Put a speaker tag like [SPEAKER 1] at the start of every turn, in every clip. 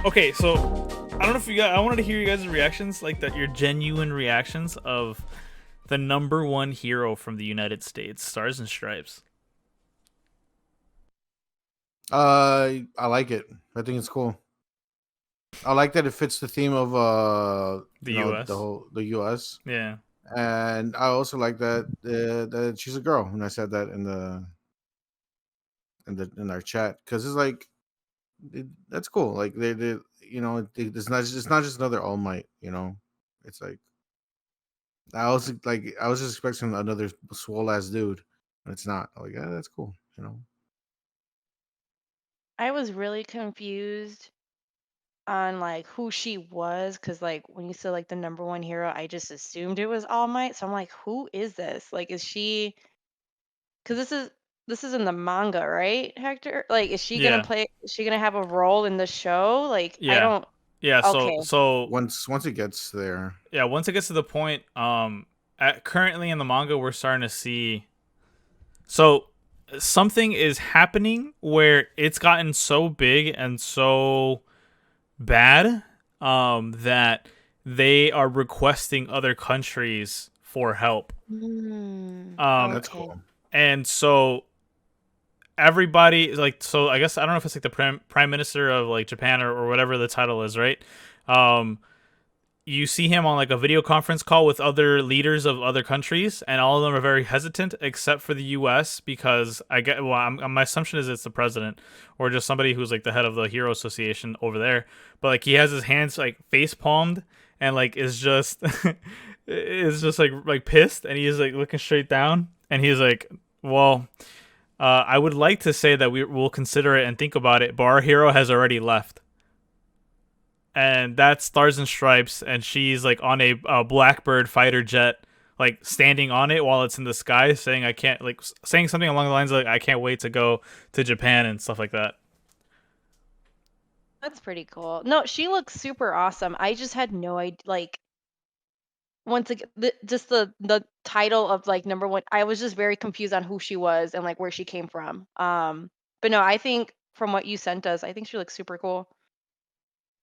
[SPEAKER 1] Okay, so I don't know if you guys. I wanted to hear you guys' reactions, like that, your genuine reactions of the number one hero from the United States, Stars and Stripes.
[SPEAKER 2] I like it. I think it's cool. I like that it fits the theme of
[SPEAKER 1] The U.S.
[SPEAKER 2] the U.S.
[SPEAKER 1] Yeah.
[SPEAKER 2] And I also like that she's a girl, and I said that in our chat because it's like that's cool. Like it's not just another All Might. It's like I was just expecting another swole ass dude, and it's not. Like that's cool.
[SPEAKER 3] I was really confused on like who she was because like when you said like the number one hero, I just assumed it was All Might. So I'm like, who is this? Like, is she? Because this is in the manga, right, Hector? Like, is she gonna
[SPEAKER 1] Yeah.
[SPEAKER 3] play? Is she gonna have a role in the show? Like, I
[SPEAKER 1] Yeah.
[SPEAKER 3] don't.
[SPEAKER 1] Yeah. So
[SPEAKER 3] Okay.
[SPEAKER 1] so
[SPEAKER 2] Once it gets there,
[SPEAKER 1] yeah. Once it gets to the point, currently in the manga, we're starting to see. So something is happening where it's gotten so big and so bad, that they are requesting other countries for help.
[SPEAKER 2] that's
[SPEAKER 3] Okay.
[SPEAKER 2] cool.
[SPEAKER 1] And so everybody, like, so I guess I don't know if it's like the prime minister of like Japan, or whatever the title is, right? Um, you see him on like a video conference call with other leaders of other countries, and all of them are very hesitant, except for the U.S. because my assumption is it's the president or just somebody who's like the head of the Hero Association over there. But like he has his hands like face palmed and like is just is just like pissed, and he's like looking straight down, and he's like, well. I would like to say that we will consider it and think about it, but our hero has already left, and that's Stars and Stripes, and she's like on a Blackbird fighter jet, like standing on it while it's in the sky, saying I can't, like saying something along the lines of like I can't wait to go to Japan and stuff like that.
[SPEAKER 3] That's pretty cool. No, she looks super awesome. I just had no idea. Like, once again, just the title of like number one, I was just very confused on who she was and like where she came from. But no, I think from what you sent us, I think she looks super cool,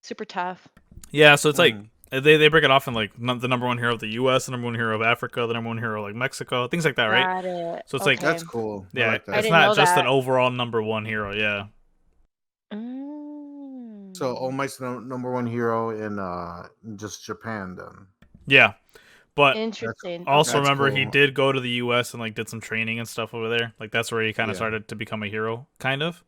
[SPEAKER 3] super tough.
[SPEAKER 1] Yeah, so it's like
[SPEAKER 2] Mm.
[SPEAKER 1] they break it off in like the number one hero of the U.S., the number one hero of Africa, the number one hero of like Mexico, things like that, right?
[SPEAKER 3] Got it.
[SPEAKER 1] So it's like
[SPEAKER 3] Okay.
[SPEAKER 2] That's cool. I
[SPEAKER 1] yeah,
[SPEAKER 2] like
[SPEAKER 3] I
[SPEAKER 2] that.
[SPEAKER 1] it's
[SPEAKER 3] didn't
[SPEAKER 1] not
[SPEAKER 3] know
[SPEAKER 1] just an
[SPEAKER 3] that.
[SPEAKER 1] overall number one hero. Yeah,
[SPEAKER 2] So All
[SPEAKER 3] Mm.
[SPEAKER 2] Might's number one hero in just Japan. Then
[SPEAKER 1] yeah, but
[SPEAKER 3] Interesting.
[SPEAKER 1] also
[SPEAKER 3] Okay.
[SPEAKER 2] that's
[SPEAKER 1] remember he
[SPEAKER 2] cool.
[SPEAKER 1] did go to the U.S. and like did some training and stuff over there. Like that's where he kind of
[SPEAKER 2] Yeah,
[SPEAKER 1] started to become a hero, kind of.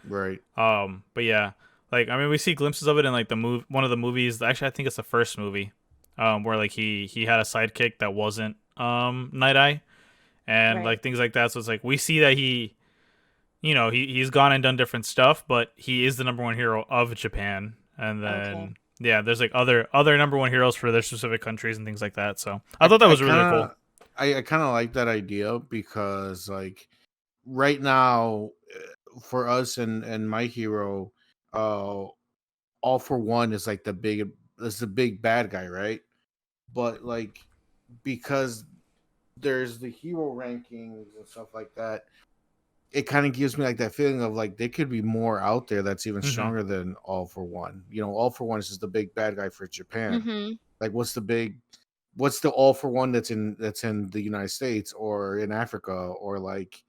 [SPEAKER 2] right.
[SPEAKER 1] But yeah, like I mean, we see glimpses of it in like one of the movies. Actually, I think it's the first movie, where like he had a sidekick that wasn't Night Eye, and
[SPEAKER 3] Right.
[SPEAKER 1] like things like that. So it's like we see that he's gone and done different stuff, but he is the number one hero of Japan. And
[SPEAKER 3] Okay.
[SPEAKER 1] then yeah, there's like other number one heroes for their specific countries and things like that. So I
[SPEAKER 2] I
[SPEAKER 1] thought that
[SPEAKER 2] I
[SPEAKER 1] was really
[SPEAKER 2] kind
[SPEAKER 1] cool.
[SPEAKER 2] of I kind of like that idea because like right now for us and my hero, uh, All for One is the big bad guy, right? But like because there's the hero rankings and stuff like that, it kind of gives me like that feeling of like there could be more out there that's even
[SPEAKER 1] Hmm.
[SPEAKER 2] stronger than All for One. All for One is just the big bad guy for Japan.
[SPEAKER 3] Mm-hmm.
[SPEAKER 2] Like what's the All for One that's in the United States or in Africa or like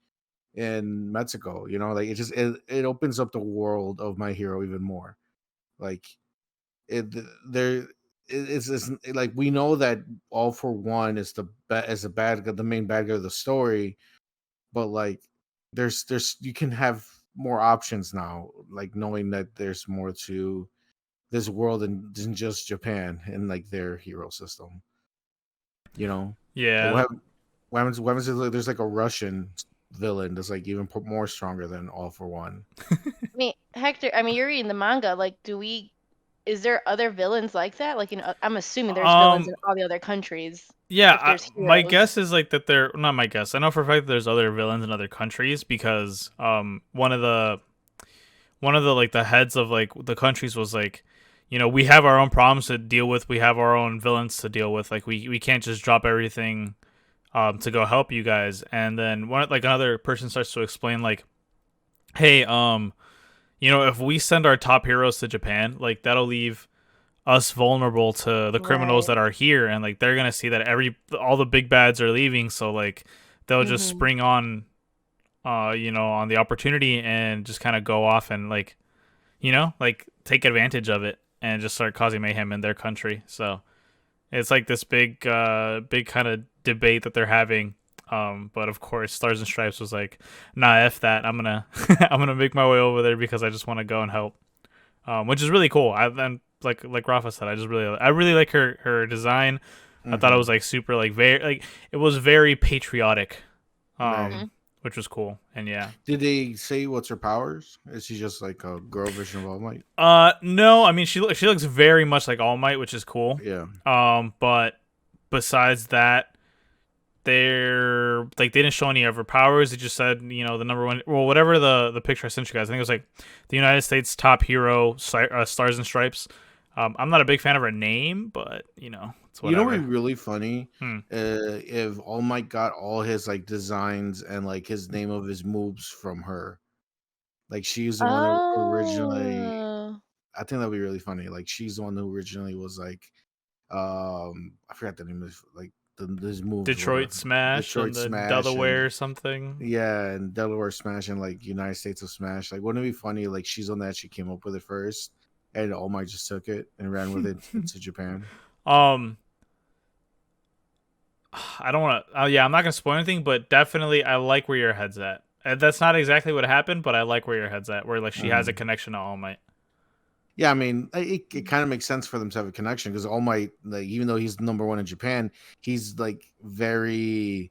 [SPEAKER 2] in Mexico? Like it opens up the world of My Hero even more. Like it there it's like we know that All for One is the bad guy, the main bad guy of the story, but like there's you can have more options now, like knowing that there's more to this world than just Japan and like their hero system. you know like
[SPEAKER 1] Yeah.
[SPEAKER 2] what happens if like, there's like a Russian villain that's like even more stronger than All for One.
[SPEAKER 3] I mean, Hector, I mean, you're reading the manga. Like, is there other villains like that? Like, I'm assuming there's villains
[SPEAKER 1] Um.
[SPEAKER 3] in all the other countries
[SPEAKER 1] Yeah.
[SPEAKER 3] if there's
[SPEAKER 1] My
[SPEAKER 3] heroes.
[SPEAKER 1] guess is like that they're not my guess. I know for a fact that there's other villains in other countries because one of the like the heads of like the countries was like, we have our own problems to deal with. We have our own villains to deal with. Like we can't just drop everything to go help you guys. And then another person starts to explain like, hey, if we send our top heroes to Japan, like that'll leave us vulnerable to the criminals
[SPEAKER 3] Right.
[SPEAKER 1] that are here, and like they're gonna see that all the big bads are leaving, so like they'll just
[SPEAKER 3] Mm-hmm.
[SPEAKER 1] spring on on the opportunity and just kind of go off and like like take advantage of it and just start causing mayhem in their country. So it's like this big kind of debate that they're having. But of course, Stars and Stripes was like, "Nah, f that. I'm gonna I'm gonna make my way over there because I just want to go and help." Which is really cool. And like Rafa said, I really like her design. I thought it was like super like very like it was very patriotic,
[SPEAKER 2] Right.
[SPEAKER 3] Mm-hmm.
[SPEAKER 1] which was cool. And yeah,
[SPEAKER 2] Did they say what's her powers? Is she just like a girl version of All Might?
[SPEAKER 1] no, I mean she looks very much like All Might, which is cool.
[SPEAKER 2] Yeah.
[SPEAKER 1] But besides that, they're like they didn't show any of her powers. They just said the number one, well, whatever the picture I sent you guys. I think it was like the United States top hero, Stars and Stripes. I'm not a big fan of her name, but it's
[SPEAKER 2] You know
[SPEAKER 1] whatever.
[SPEAKER 2] what's really funny?
[SPEAKER 1] Hmm.
[SPEAKER 2] If All Might got all his like designs and like his name of his moves from her. Like she's the one that originally
[SPEAKER 3] Oh.
[SPEAKER 2] I think that'd be really funny. Like she's the one who originally was like I forgot the name of like his moves were
[SPEAKER 1] Detroit Smash
[SPEAKER 2] Detroit
[SPEAKER 1] and the
[SPEAKER 2] Smash and
[SPEAKER 1] Delaware or something.
[SPEAKER 2] yeah, and Delaware Smash and like United States of Smash. Like wouldn't it be funny like she's the one that she came up with it first and All Might just took it and ran with it into Japan.
[SPEAKER 1] um, I don't want to. Yeah, I'm not gonna spoil anything, but definitely I like where your head's at. That's not exactly what happened, but I like where your head's at. Where like she has a connection to All Might.
[SPEAKER 2] Yeah, I mean, it kind of makes sense for them to have a connection because All Might, like, even though he's number one in Japan, he's like very,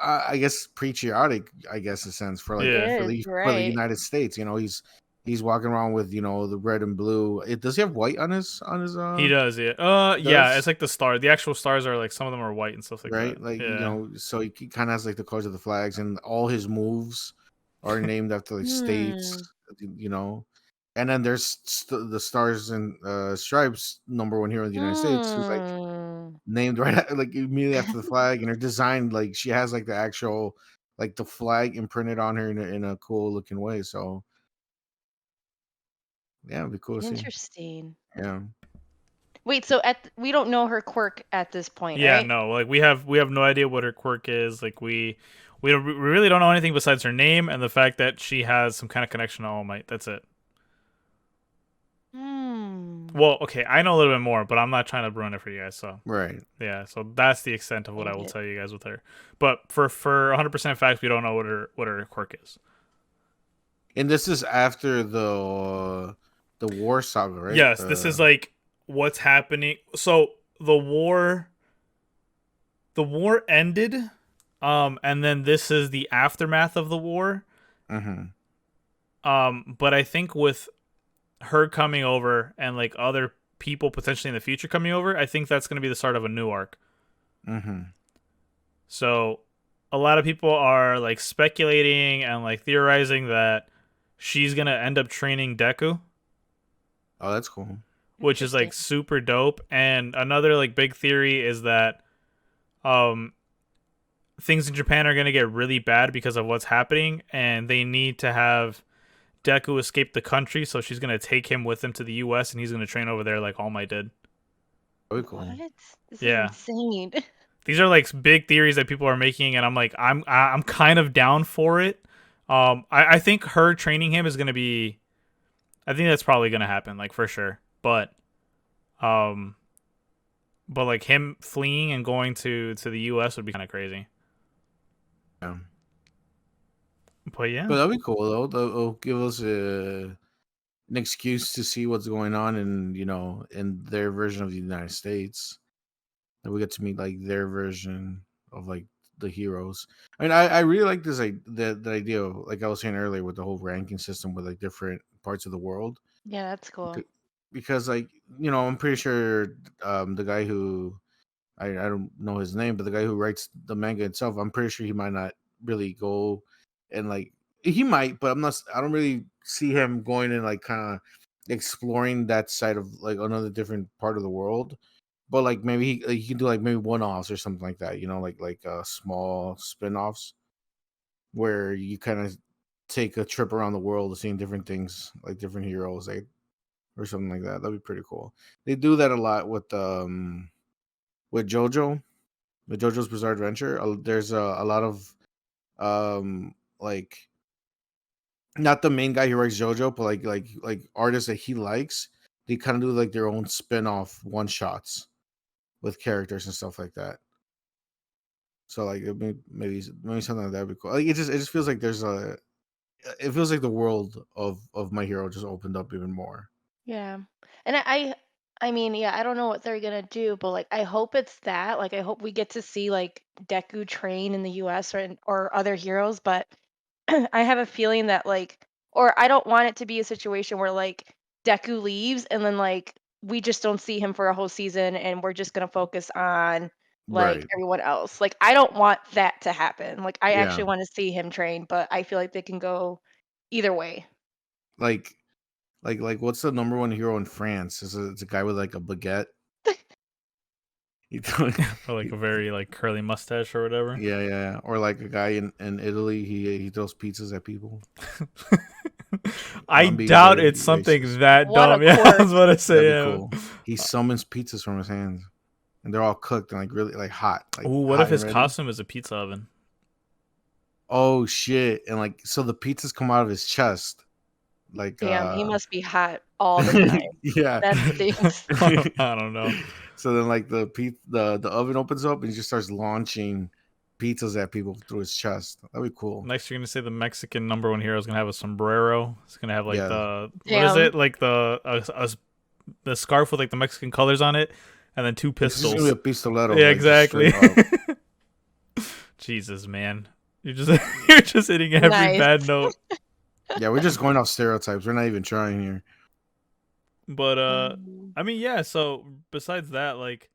[SPEAKER 2] I guess, patriotic. I guess in a sense for
[SPEAKER 3] He
[SPEAKER 2] like
[SPEAKER 1] Yeah.
[SPEAKER 3] is,
[SPEAKER 2] for the
[SPEAKER 3] right.
[SPEAKER 2] United States. You know, he's walking around with the red and blue. Does he have white on his
[SPEAKER 1] He does, yeah. Yeah, it's
[SPEAKER 2] does
[SPEAKER 1] like the star. The actual stars are like some of them are white and stuff like that.
[SPEAKER 2] right? Like
[SPEAKER 1] Yeah.
[SPEAKER 2] so he kind of has like the colors of the flags, and all his moves are named after like states.
[SPEAKER 3] Hmm.
[SPEAKER 2] You know, and then there's the Stars and Stripes number one hero in the United States, who's like
[SPEAKER 3] Hmm.
[SPEAKER 2] named like immediately after the flag, and her design like she has like the actual like the flag imprinted on her in a cool looking way. So yeah, it'd be cool to see.
[SPEAKER 3] Interesting.
[SPEAKER 2] Yeah,
[SPEAKER 3] Wait, so we don't know her quirk at this point,
[SPEAKER 1] Yeah,
[SPEAKER 3] right?
[SPEAKER 1] no, like we have no idea what her quirk is. Like we really don't know anything besides her name and the fact that she has some kind of connection to All Might. That's it.
[SPEAKER 3] Hmm.
[SPEAKER 1] Well, okay, I know a little bit more, but I'm not trying to ruin it for you guys. So
[SPEAKER 2] right.
[SPEAKER 1] yeah, so that's the extent of what I
[SPEAKER 3] Dang
[SPEAKER 1] will
[SPEAKER 3] it.
[SPEAKER 1] tell you guys with her. But for 100% facts, we don't know what her quirk is.
[SPEAKER 2] And this is after the war saga, right?
[SPEAKER 1] Yes, this is like what's happening. So the war ended, and then this is the aftermath of the war.
[SPEAKER 2] Mhm.
[SPEAKER 1] But I think with her coming over and like other people potentially in the future coming over, I think that's going to be the start of a new arc.
[SPEAKER 2] Mhm.
[SPEAKER 1] So a lot of people are like speculating and like theorizing that she's going to end up training Deku,
[SPEAKER 2] Oh, that's cool.
[SPEAKER 1] which is
[SPEAKER 3] Interesting.
[SPEAKER 1] like super dope. And another like big theory is that um things in Japan are going to get really bad because of what's happening and they need to have Deku escape the country, so she's going to take him with them to the US and he's going to train over there like All Might did.
[SPEAKER 2] Very cool.
[SPEAKER 3] What? This is
[SPEAKER 1] Yeah.
[SPEAKER 3] insane.
[SPEAKER 1] These are like big theories that people are making and I'm kind of down for it. I think her training him is going to be I think that's probably going to happen like for sure. Um but like him fleeing and going to the US would be kind of crazy.
[SPEAKER 2] Yeah.
[SPEAKER 1] But yeah.
[SPEAKER 2] But that'll be cool though. That'll give us an excuse to see what's going on in their version of the United States. And we get to meet like their version of like the heroes. I mean, I really like this the idea of, like I was saying earlier, with the whole ranking system with like different parts of the world.
[SPEAKER 3] Yeah, that's cool.
[SPEAKER 2] Because like I'm pretty sure the guy who I don't know his name, but the guy who writes the manga itself, I'm pretty sure he might not really go and like he might, but I don't really see him going and like kind of exploring that side of like another different part of the world. But like maybe he can do like maybe one offs or something like that, like small spin offs where you kind of take a trip around the world, seeing different things, like different heroes, like, or something like that. That'd be pretty cool. They do that a lot with JoJo, with JoJo's Bizarre Adventure. There's a lot of like, not the main guy who writes JoJo, but like artists that he likes. They kind of do like their own spin-off one shots with characters and stuff like that. So like maybe something like that would be cool. Like it just feels like it feels like the world of My Hero just opened up even more.
[SPEAKER 3] Yeah. And I mean, yeah, I don't know what they're gonna do, but like I hope it's that. Like I hope we get to see like Deku train in the US or other heroes, but I have a feeling that like or I don't want it to be a situation where like Deku leaves and then like we just don't see him for a whole season and we're just gonna focus on like
[SPEAKER 2] Right.
[SPEAKER 3] everyone else. Like I don't want that to happen. Like I
[SPEAKER 2] Yeah.
[SPEAKER 3] actually want to see him train, but I feel like they can go either way.
[SPEAKER 2] Like what's the number one hero in France? It's a guy with like a baguette.
[SPEAKER 1] Or like a very like curly mustache or whatever.
[SPEAKER 2] Yeah. Or like a guy in Italy, he throws pizzas at people.
[SPEAKER 1] I
[SPEAKER 2] I'm being
[SPEAKER 1] doubt
[SPEAKER 2] very
[SPEAKER 1] it's something
[SPEAKER 2] racist.
[SPEAKER 1] that
[SPEAKER 3] What
[SPEAKER 1] dumb.
[SPEAKER 3] a
[SPEAKER 1] Yeah, I
[SPEAKER 3] quirk.
[SPEAKER 1] was about to say.
[SPEAKER 2] That'd be
[SPEAKER 1] Yeah.
[SPEAKER 2] cool. He summons pizzas from his hands, and they're all cooked and like really like hot. Like
[SPEAKER 1] Ooh, what
[SPEAKER 2] hot
[SPEAKER 1] if his
[SPEAKER 2] and ready.
[SPEAKER 1] costume is a pizza oven?
[SPEAKER 2] Oh shit! And like, so the pizzas come out of his chest. Like,
[SPEAKER 3] Damn, he must be hot all the time.
[SPEAKER 2] yeah.
[SPEAKER 3] That stinks.
[SPEAKER 1] I don't know.
[SPEAKER 2] So then, like the oven opens up and he just starts launching pizzas at people through his chest. That'd be cool.
[SPEAKER 1] Next, you're gonna say the Mexican number one hero is gonna have a sombrero. It's gonna have like
[SPEAKER 2] Yeah.
[SPEAKER 1] what is
[SPEAKER 3] Damn.
[SPEAKER 1] it? Like the scarf with like the Mexican colors on it, and then two
[SPEAKER 2] It's just
[SPEAKER 1] pistols.
[SPEAKER 2] gonna be a pistolero.
[SPEAKER 1] Yeah,
[SPEAKER 2] like, just
[SPEAKER 1] exactly.
[SPEAKER 2] straight up.
[SPEAKER 1] Jesus, man, you're just hitting every
[SPEAKER 3] Nice.
[SPEAKER 1] bad note.
[SPEAKER 2] Yeah, we're just going off stereotypes. We're not even trying here.
[SPEAKER 1] But I mean, yeah. So besides that, like,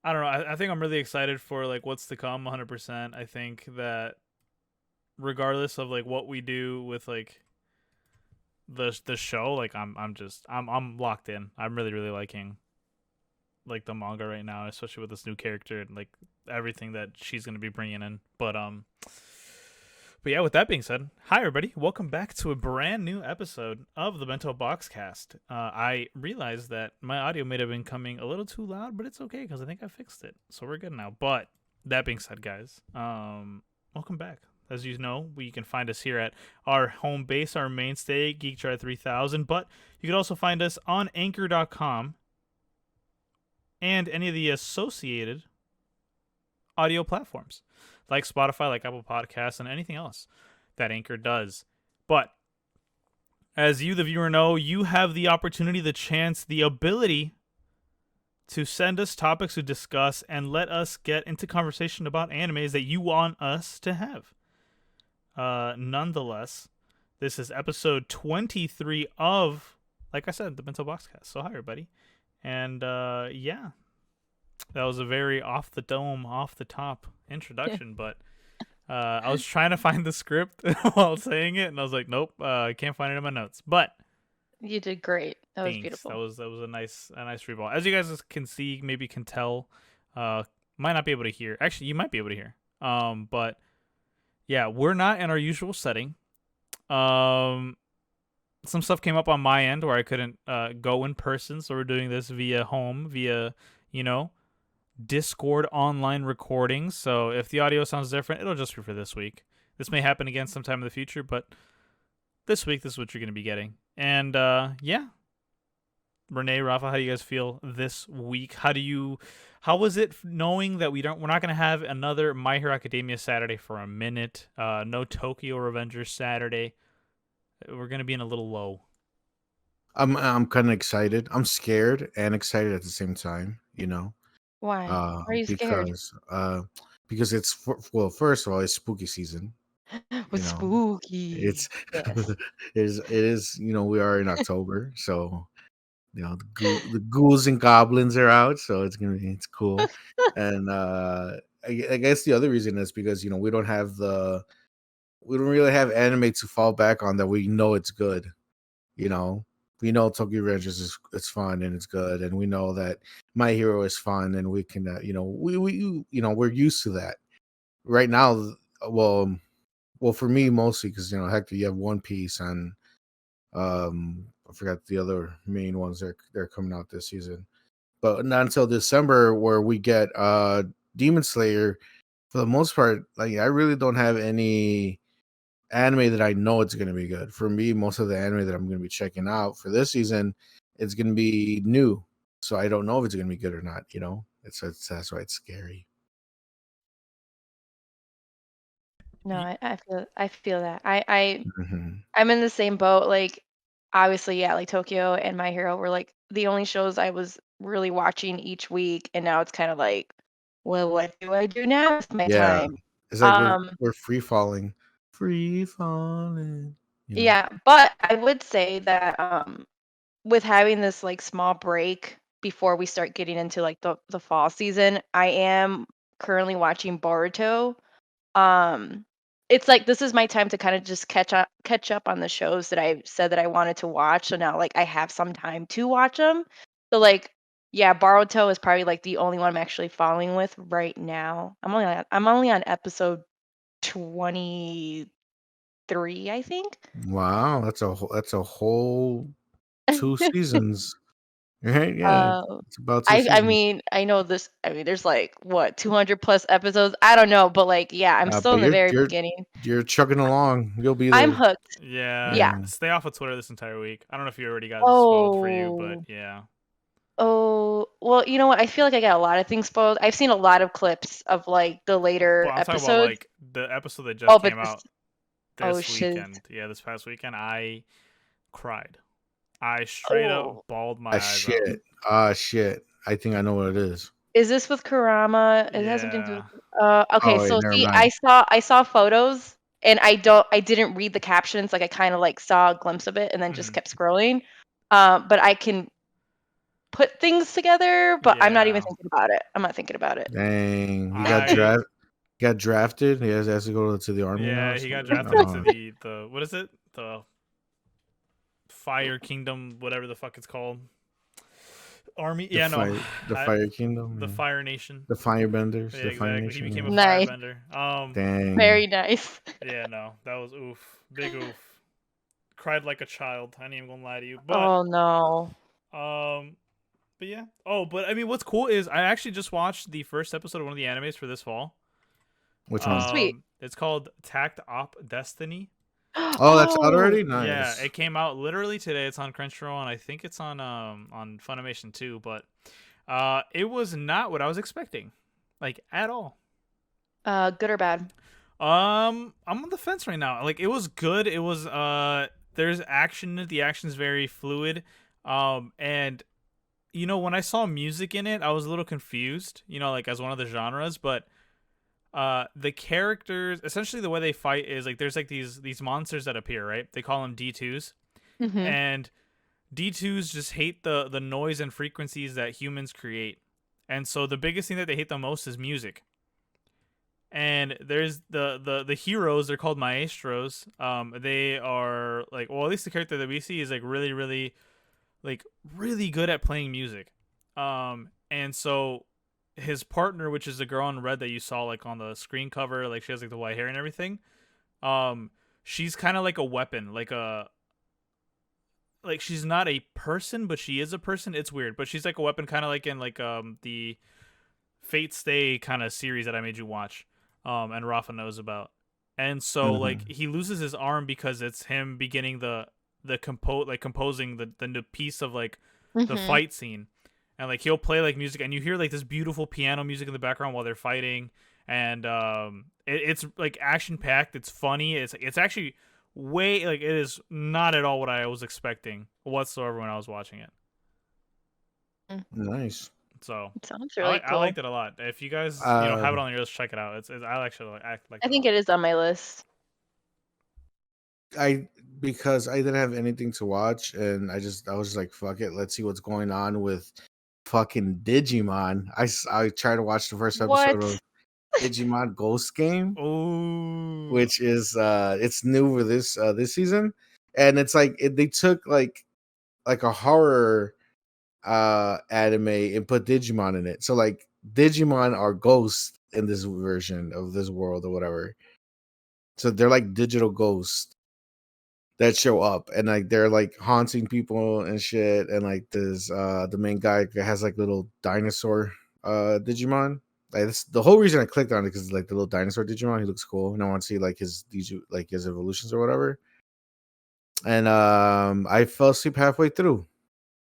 [SPEAKER 1] I don't know. I think I'm really excited for like what's to come. 100%. I think that regardless of like what we do with like the show, like I'm locked in. I'm really liking like the manga right now, especially with this new character and like everything that she's gonna be bringing in. But yeah, with that being said, hi everybody, welcome back to a brand new episode of the Bento Boxcast. I realized that my audio may have been coming a little too loud, but it's okay because I think I fixed it, so we're good now. But that being said, guys, welcome back. As you know, you can find us here at our home base, our mainstay, Geek 3000, but you can also find us on Anchor.com and any of the associated audio platforms like Spotify, like Apple Podcasts, and anything else that Anchor does. But as you, the viewer, know, you have the opportunity, the chance, the ability to send us topics to discuss and let us get into conversation about animes that you want us to have. Nonetheless, this is episode 23 of, like I said, the Bento Boxcast. So hi, everybody. And yeah, that was a very off the dome, off the top introduction, but I was trying to find the script while saying it, and I was like, nope, I can't find it in my notes. But
[SPEAKER 3] You did great. That was
[SPEAKER 1] thanks.
[SPEAKER 3] beautiful.
[SPEAKER 1] That was a nice reball. As you guys can see, maybe can tell, might not be able to hear. Actually, you might be able to hear. But yeah, we're not in our usual setting. Some stuff came up on my end where I couldn't go in person, so we're doing this via Discord online recordings. So if the audio sounds different, it'll just be for this week. This may happen again sometime in the future, but this week, this is what you're going to be getting. And yeah, Renee, Rafa, how do you guys feel this week? How was it knowing that we're not going to have another My Hero Academia Saturday for a minute? No Tokyo Revengers Saturday. We're going to be in a little low.
[SPEAKER 2] I'm kind of excited. I'm scared and excited at the same time.
[SPEAKER 3] Why? Why are you scared?
[SPEAKER 2] Because it's first of all, it's spooky season.
[SPEAKER 3] With spooky.
[SPEAKER 2] It's
[SPEAKER 3] Yes.
[SPEAKER 2] it is. We are in October, so the ghouls and goblins are out, so it's cool. And I guess the other reason is because we don't really have anime to fall back on that we know it's good. We know Tokyo Revengers it's fun and it's good, and we know that My Hero is fun, and we can we're used to that. Right now, well, well, for me mostly because Hector, you have One Piece and I forgot the other main ones they're coming out this season, but not until December where we get Demon Slayer. For the most part, like I really don't have any anime that I know it's going to be good. For me, most of the anime that I'm going to be checking out for this season, it's going to be new, so I don't know if it's going to be good or not. It's that's why it's scary.
[SPEAKER 3] No, I feel that.
[SPEAKER 2] Mhm.
[SPEAKER 3] I'm in the same boat. Like, obviously, yeah, like Tokyo and My Hero were like the only shows I was really watching each week, and now it's kind of like, well, what do I do now with my
[SPEAKER 2] Yeah,
[SPEAKER 3] time?
[SPEAKER 2] it's like we're
[SPEAKER 3] Um,
[SPEAKER 2] we're free falling, free falling.
[SPEAKER 3] yeah, but I would say that with having this like small break before we start getting into like the fall season, I am currently watching Boruto. Um, it's like this is my time to kind of just catch up on the shows that I said that I wanted to watch. So now like I have some time to watch them. So like yeah, Boruto is probably like the only one I'm actually following with right now. I'm only on episode 23, I think.
[SPEAKER 2] Wow, that's a whole 2 seasons, right? Yeah,
[SPEAKER 3] Uh,
[SPEAKER 2] it's about two
[SPEAKER 3] I
[SPEAKER 2] seasons.
[SPEAKER 3] mean, I know this. I mean, there's like what 200 plus episodes. I don't know, but like, yeah, I'm still
[SPEAKER 2] But
[SPEAKER 3] in the
[SPEAKER 2] you're
[SPEAKER 3] very
[SPEAKER 2] you're
[SPEAKER 3] beginning.
[SPEAKER 2] you're chugging along. You'll be
[SPEAKER 3] I'm
[SPEAKER 2] there.
[SPEAKER 3] hooked.
[SPEAKER 1] Yeah,
[SPEAKER 3] Yeah.
[SPEAKER 2] Yeah.
[SPEAKER 1] stay off of Twitter this entire week. I don't know if you already got spoiled for you, but
[SPEAKER 3] Oh,
[SPEAKER 1] yeah.
[SPEAKER 3] well, you know what? I feel like I got a lot of things spoiled. I've seen a lot of clips of like the
[SPEAKER 1] But
[SPEAKER 3] later
[SPEAKER 1] I'm talking about
[SPEAKER 3] episodes.
[SPEAKER 1] like the episode that just
[SPEAKER 3] Oh, but
[SPEAKER 1] came
[SPEAKER 3] this.
[SPEAKER 1] out
[SPEAKER 3] Oh,
[SPEAKER 1] this
[SPEAKER 3] shiz.
[SPEAKER 1] weekend. Yeah, this past weekend, I cried. I straight up
[SPEAKER 3] Oh,
[SPEAKER 1] bawled
[SPEAKER 2] Ah,
[SPEAKER 1] my eyes out.
[SPEAKER 2] shit. Shit. I think I know what it is.
[SPEAKER 3] is this with Kurama? It has something to do
[SPEAKER 1] Yeah.
[SPEAKER 3] with. Okay.
[SPEAKER 2] Oh, wait,
[SPEAKER 3] So
[SPEAKER 2] never
[SPEAKER 3] see,
[SPEAKER 2] mind.
[SPEAKER 3] I saw photos, and I didn't read the captions. Like I kind of like saw a glimpse of it, and then just
[SPEAKER 1] Mhm.
[SPEAKER 3] kept scrolling. But I can put things together, but I'm not even
[SPEAKER 1] Yeah.
[SPEAKER 3] thinking about it. I'm not thinking about it.
[SPEAKER 2] Dang, he got
[SPEAKER 1] I
[SPEAKER 2] drafted. He has to go to the army now or
[SPEAKER 1] yeah, he got
[SPEAKER 2] something.
[SPEAKER 1] drafted into the what is it? The Fire Kingdom, whatever the fuck it's called. Army.
[SPEAKER 2] the
[SPEAKER 1] Yeah, no.
[SPEAKER 2] fire, the
[SPEAKER 1] I,
[SPEAKER 2] Fire Kingdom,
[SPEAKER 1] the
[SPEAKER 2] yeah.
[SPEAKER 1] Fire Nation.
[SPEAKER 2] The Firebenders,
[SPEAKER 1] Yeah,
[SPEAKER 2] the Fire
[SPEAKER 1] exactly. He
[SPEAKER 2] Nation.
[SPEAKER 1] became a
[SPEAKER 2] Yeah.
[SPEAKER 3] Nice.
[SPEAKER 1] firebender.
[SPEAKER 2] Dang.
[SPEAKER 3] Very nice.
[SPEAKER 1] Yeah, no. That was oof. Big oof. Cried like a child. I ain't even gonna lie to you. But
[SPEAKER 3] Oh no.
[SPEAKER 1] um but yeah. Oh, but I mean what's cool is I actually just watched the first episode of one of the animes for this fall.
[SPEAKER 2] Which
[SPEAKER 3] Oh,
[SPEAKER 2] one?
[SPEAKER 3] sweet.
[SPEAKER 1] It's called Tact Op.Destiny.
[SPEAKER 2] Oh, that's out
[SPEAKER 3] Oh,
[SPEAKER 2] already.
[SPEAKER 1] Yeah,
[SPEAKER 2] Nice.
[SPEAKER 1] it came out literally today. It's on Crunchyroll and I think it's on Funimation too, but it was not what I was expecting. Like at all.
[SPEAKER 3] good or bad?
[SPEAKER 1] I'm on the fence right now. Like it was good. It was there's action in it. The action's very fluid. And when I saw music in it, I was a little confused, like as one of the genres, but the characters, essentially the way they fight is like there's like these monsters that appear, right? They call them D2s.
[SPEAKER 3] Mm-hmm.
[SPEAKER 1] And D2s just hate the noise and frequencies that humans create. And so the biggest thing that they hate the most is music. And there's the heroes, they're called maestros. They are like, well, at least the character that we see is like really really like really good at playing music. And so his partner, which is the girl in red that you saw like on the screen cover, like she has like the white hair and everything. um she's kind of like a weapon, like she's not a person but she is a person. It's weird, but she's like a weapon, kind of like in like the Fate Stay kind of series that I made you watch, and Rafa knows about. And so like
[SPEAKER 2] Mhm.
[SPEAKER 1] he loses his arm because it's him beginning composing the piece of like the
[SPEAKER 3] Mm-hmm.
[SPEAKER 1] fight scene, and like he'll play like music, and you hear like this beautiful piano music in the background while they're fighting, and it's like action packed. It's funny. It's actually way like it is not at all what I was expecting whatsoever when I was watching it.
[SPEAKER 2] Nice.
[SPEAKER 1] So
[SPEAKER 3] It sounds
[SPEAKER 1] I
[SPEAKER 3] really
[SPEAKER 1] like I
[SPEAKER 3] cool.
[SPEAKER 1] liked it a lot. If you guys have it
[SPEAKER 2] Um,
[SPEAKER 1] on your list, check it out. It's I actually like
[SPEAKER 3] I
[SPEAKER 1] it a
[SPEAKER 3] think
[SPEAKER 1] lot.
[SPEAKER 3] it is on my list.
[SPEAKER 2] I because I didn't have anything to watch, and I was just like, fuck it, let's see what's going on with fucking Digimon. I tried to watch the first episode
[SPEAKER 3] What?
[SPEAKER 2] of Digimon Ghost Game,
[SPEAKER 1] Ooh,
[SPEAKER 2] which is it's new for this season, and it's like they took like a horror anime and put Digimon in it. So like Digimon are ghosts in this version of this world or whatever. So they're like digital ghosts that show up, and like they're like haunting people and shit. And like this, the main guy has like little dinosaur Digimon. Like that's the whole reason I clicked on it, because like the little dinosaur Digimon, he looks cool, and I want to see like his like his evolutions or whatever. And I fell asleep halfway through.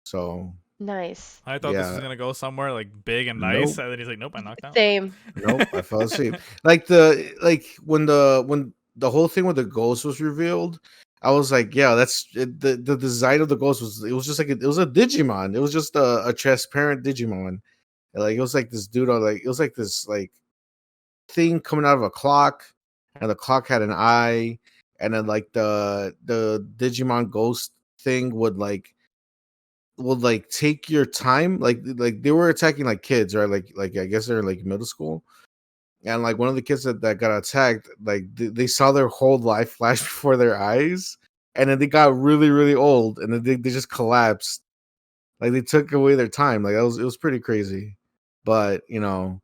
[SPEAKER 2] So
[SPEAKER 3] Nice.
[SPEAKER 1] I thought this was
[SPEAKER 2] yeah,
[SPEAKER 1] gonna go somewhere like big and nice,
[SPEAKER 2] nope,
[SPEAKER 1] and then he's like, "Nope, I knocked out."
[SPEAKER 3] Same.
[SPEAKER 2] nope, I fell asleep. Like when the whole thing with the ghost was revealed, I was like, yeah, that's it, the design of the ghost was, it was just like it was a Digimon. It was just a transparent Digimon. And, like it was like this dude on like it was like this like thing coming out of a clock, and the clock had an eye, and then like the Digimon ghost thing would like take your time, like they were attacking like kids, right? Like I guess they're like middle school, and like one of the kids that got attacked, like they saw their whole life flash before their eyes, and then they got really really old, and then they just collapsed. Like they took away their time. Like it was pretty crazy, but you know,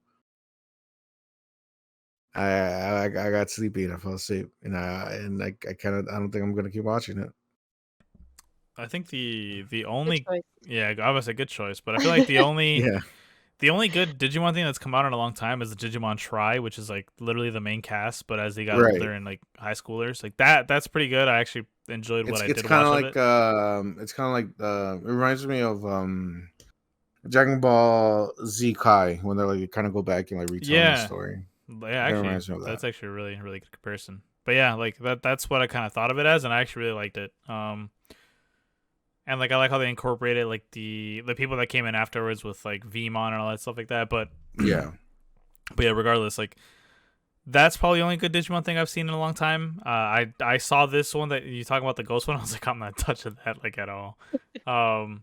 [SPEAKER 2] I got sleepy and I fell asleep, and I kind of I don't think I'm gonna keep watching it.
[SPEAKER 1] I think the
[SPEAKER 3] Good
[SPEAKER 1] only
[SPEAKER 3] choice.
[SPEAKER 1] yeah, obviously a good choice, but I feel like the only
[SPEAKER 2] Yeah,
[SPEAKER 1] the only good Digimon thing that's come out in a long time is the Digimon Try, which is like literally the main cast, but as they got
[SPEAKER 2] right.
[SPEAKER 1] older and like high schoolers, like that's pretty good. I actually enjoyed what I
[SPEAKER 2] It's
[SPEAKER 1] did
[SPEAKER 2] kind
[SPEAKER 1] watch
[SPEAKER 2] of
[SPEAKER 1] of
[SPEAKER 2] like
[SPEAKER 1] it.
[SPEAKER 2] it's kind of like it reminds me of Dragon Ball Z Kai, when they're like kind of go back and like retelling the
[SPEAKER 1] Yeah,
[SPEAKER 2] story.
[SPEAKER 1] yeah,
[SPEAKER 2] It kind of
[SPEAKER 1] actually,
[SPEAKER 2] reminds me of that.
[SPEAKER 1] that's actually a really really good comparison. But yeah, like that's what I kind of thought of it as, and I actually really liked it. And like I like how they incorporated like the people that came in afterwards with like Vmon and all that stuff like that. But
[SPEAKER 2] Yeah,
[SPEAKER 1] but yeah, regardless, like that's probably the only good Digimon thing I've seen in a long time. I saw this one that you talking about, the ghost one. I was like, I'm not touching that like at all. Um,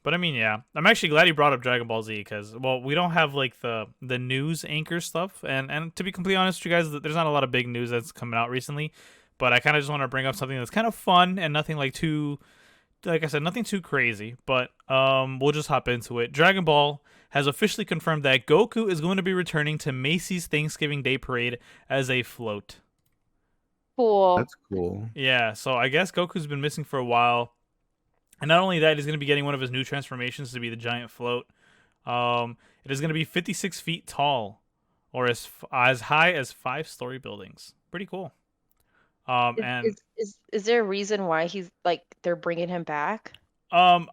[SPEAKER 1] but I mean, yeah, I'm actually glad you brought up Dragon Ball Z because well, we don't have like the news anchor stuff, and to be completely honest with you guys, there's not a lot of big news that's coming out recently. But I kind of just want to bring up something that's kind of fun and nothing like too, like I said, nothing too crazy. But we'll just hop into it. Dragon Ball has officially confirmed that Goku is going to be returning to Macy's Thanksgiving Day Parade as a float.
[SPEAKER 3] Cool.
[SPEAKER 2] that's cool.
[SPEAKER 1] Yeah, so I guess Goku's been missing for a while. And not only that, he's going to be getting one of his new transformations to be the giant float. It is going to be 56 feet tall, or as high as 5-story buildings. Pretty cool.
[SPEAKER 3] Is,
[SPEAKER 1] And
[SPEAKER 3] is is there a reason why he's like they're bringing him back?
[SPEAKER 1] I'm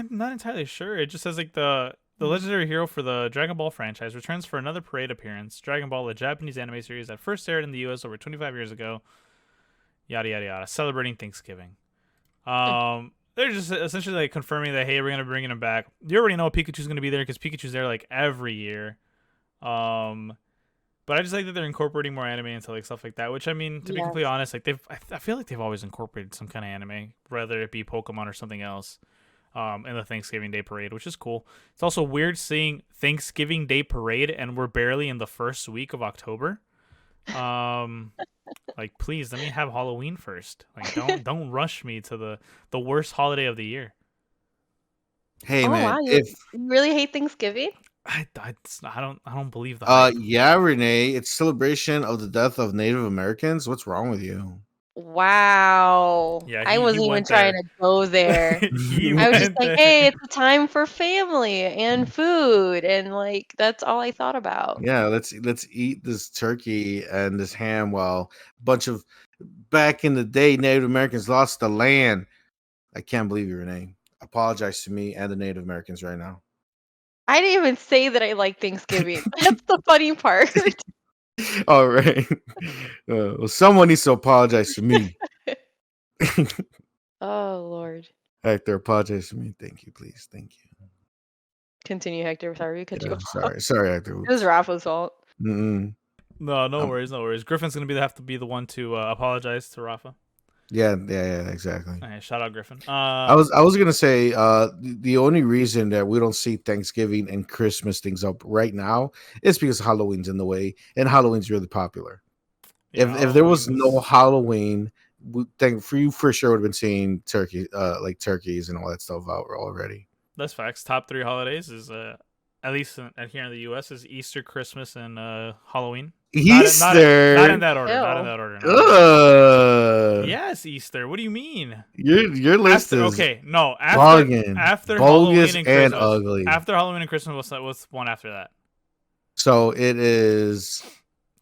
[SPEAKER 1] not entirely sure. It just says like the legendary hero for the Dragon Ball franchise returns for another parade appearance. Dragon Ball, the Japanese anime series that first aired in the U.S. over 25 years ago. Yada yada yada. Celebrating Thanksgiving. They're just essentially like confirming that hey, we're gonna be bringing him back. You already know Pikachu's gonna be there because Pikachu's there like every year. Um, but I just like that they're incorporating more anime into like stuff like that. Which I mean, to be completely
[SPEAKER 3] Yes.
[SPEAKER 1] honest, like I feel like they've always incorporated some kind of anime, whether it be Pokemon or something else. In the Thanksgiving Day Parade, which is cool. It's also weird seeing Thanksgiving Day Parade and we're barely in the first week of October. Um, like please let me have Halloween first. Like don't rush me to the worst holiday of the year.
[SPEAKER 2] Hey
[SPEAKER 3] Oh
[SPEAKER 2] man,
[SPEAKER 3] wow,
[SPEAKER 2] if
[SPEAKER 3] you really hate Thanksgiving?
[SPEAKER 1] I don't believe the hype.
[SPEAKER 2] yeah, Renee, it's celebration of the death of Native Americans. What's wrong with you?
[SPEAKER 3] Wow.
[SPEAKER 1] Yeah,
[SPEAKER 3] I
[SPEAKER 1] he
[SPEAKER 3] wasn't even
[SPEAKER 1] went
[SPEAKER 3] trying
[SPEAKER 1] there.
[SPEAKER 3] to go there.
[SPEAKER 1] He
[SPEAKER 3] I was just
[SPEAKER 1] went
[SPEAKER 3] like,
[SPEAKER 1] there.
[SPEAKER 3] hey, it's a time for family and food, and like that's all I thought about.
[SPEAKER 2] Yeah, let's eat this turkey and this ham while a bunch of back in the day Native Americans lost the land. I can't believe you, Renee. Apologize to me and the Native Americans right now.
[SPEAKER 3] I didn't even say that I like Thanksgiving. That's the funny part.
[SPEAKER 2] All right. Well, someone needs to apologize to me.
[SPEAKER 3] Oh Lord.
[SPEAKER 2] Hector, apologize to me. Thank you, please. Thank you.
[SPEAKER 3] Continue, Hector. Sorry we cut you
[SPEAKER 2] Yeah,
[SPEAKER 3] off.
[SPEAKER 2] sorry, Hector.
[SPEAKER 3] It was
[SPEAKER 2] Oops.
[SPEAKER 3] Rafa's fault.
[SPEAKER 2] Mm-mm.
[SPEAKER 1] No, no
[SPEAKER 2] Um,
[SPEAKER 1] worries, no worries. Griffin's gonna have to be the one to apologize to Rafa.
[SPEAKER 2] yeah, exactly.
[SPEAKER 1] All right, shout out Griffin.
[SPEAKER 2] I was gonna say the only reason that we don't see Thanksgiving and Christmas things up right now is because Halloween's in the way, and Halloween's really popular.
[SPEAKER 1] Yeah,
[SPEAKER 2] If there was
[SPEAKER 1] Halloween
[SPEAKER 2] no
[SPEAKER 1] is.
[SPEAKER 2] Halloween, think for you for sure would have been seeing like turkeys and all that stuff out already.
[SPEAKER 1] That's facts. Top 3 holidays is at least here in the U.S. is Easter, Christmas, and Halloween.
[SPEAKER 2] Easter.
[SPEAKER 1] Not in that order.
[SPEAKER 3] Ew.
[SPEAKER 1] Not in that order. Not in that order.
[SPEAKER 2] Ugh.
[SPEAKER 1] Yes, Easter. What do you mean?
[SPEAKER 2] Your list
[SPEAKER 1] After,
[SPEAKER 2] is
[SPEAKER 1] okay, no. After
[SPEAKER 2] bogus
[SPEAKER 1] Halloween and
[SPEAKER 2] and
[SPEAKER 1] Christmas.
[SPEAKER 2] ugly.
[SPEAKER 1] After Halloween and Christmas, what's one after that?
[SPEAKER 2] So it is.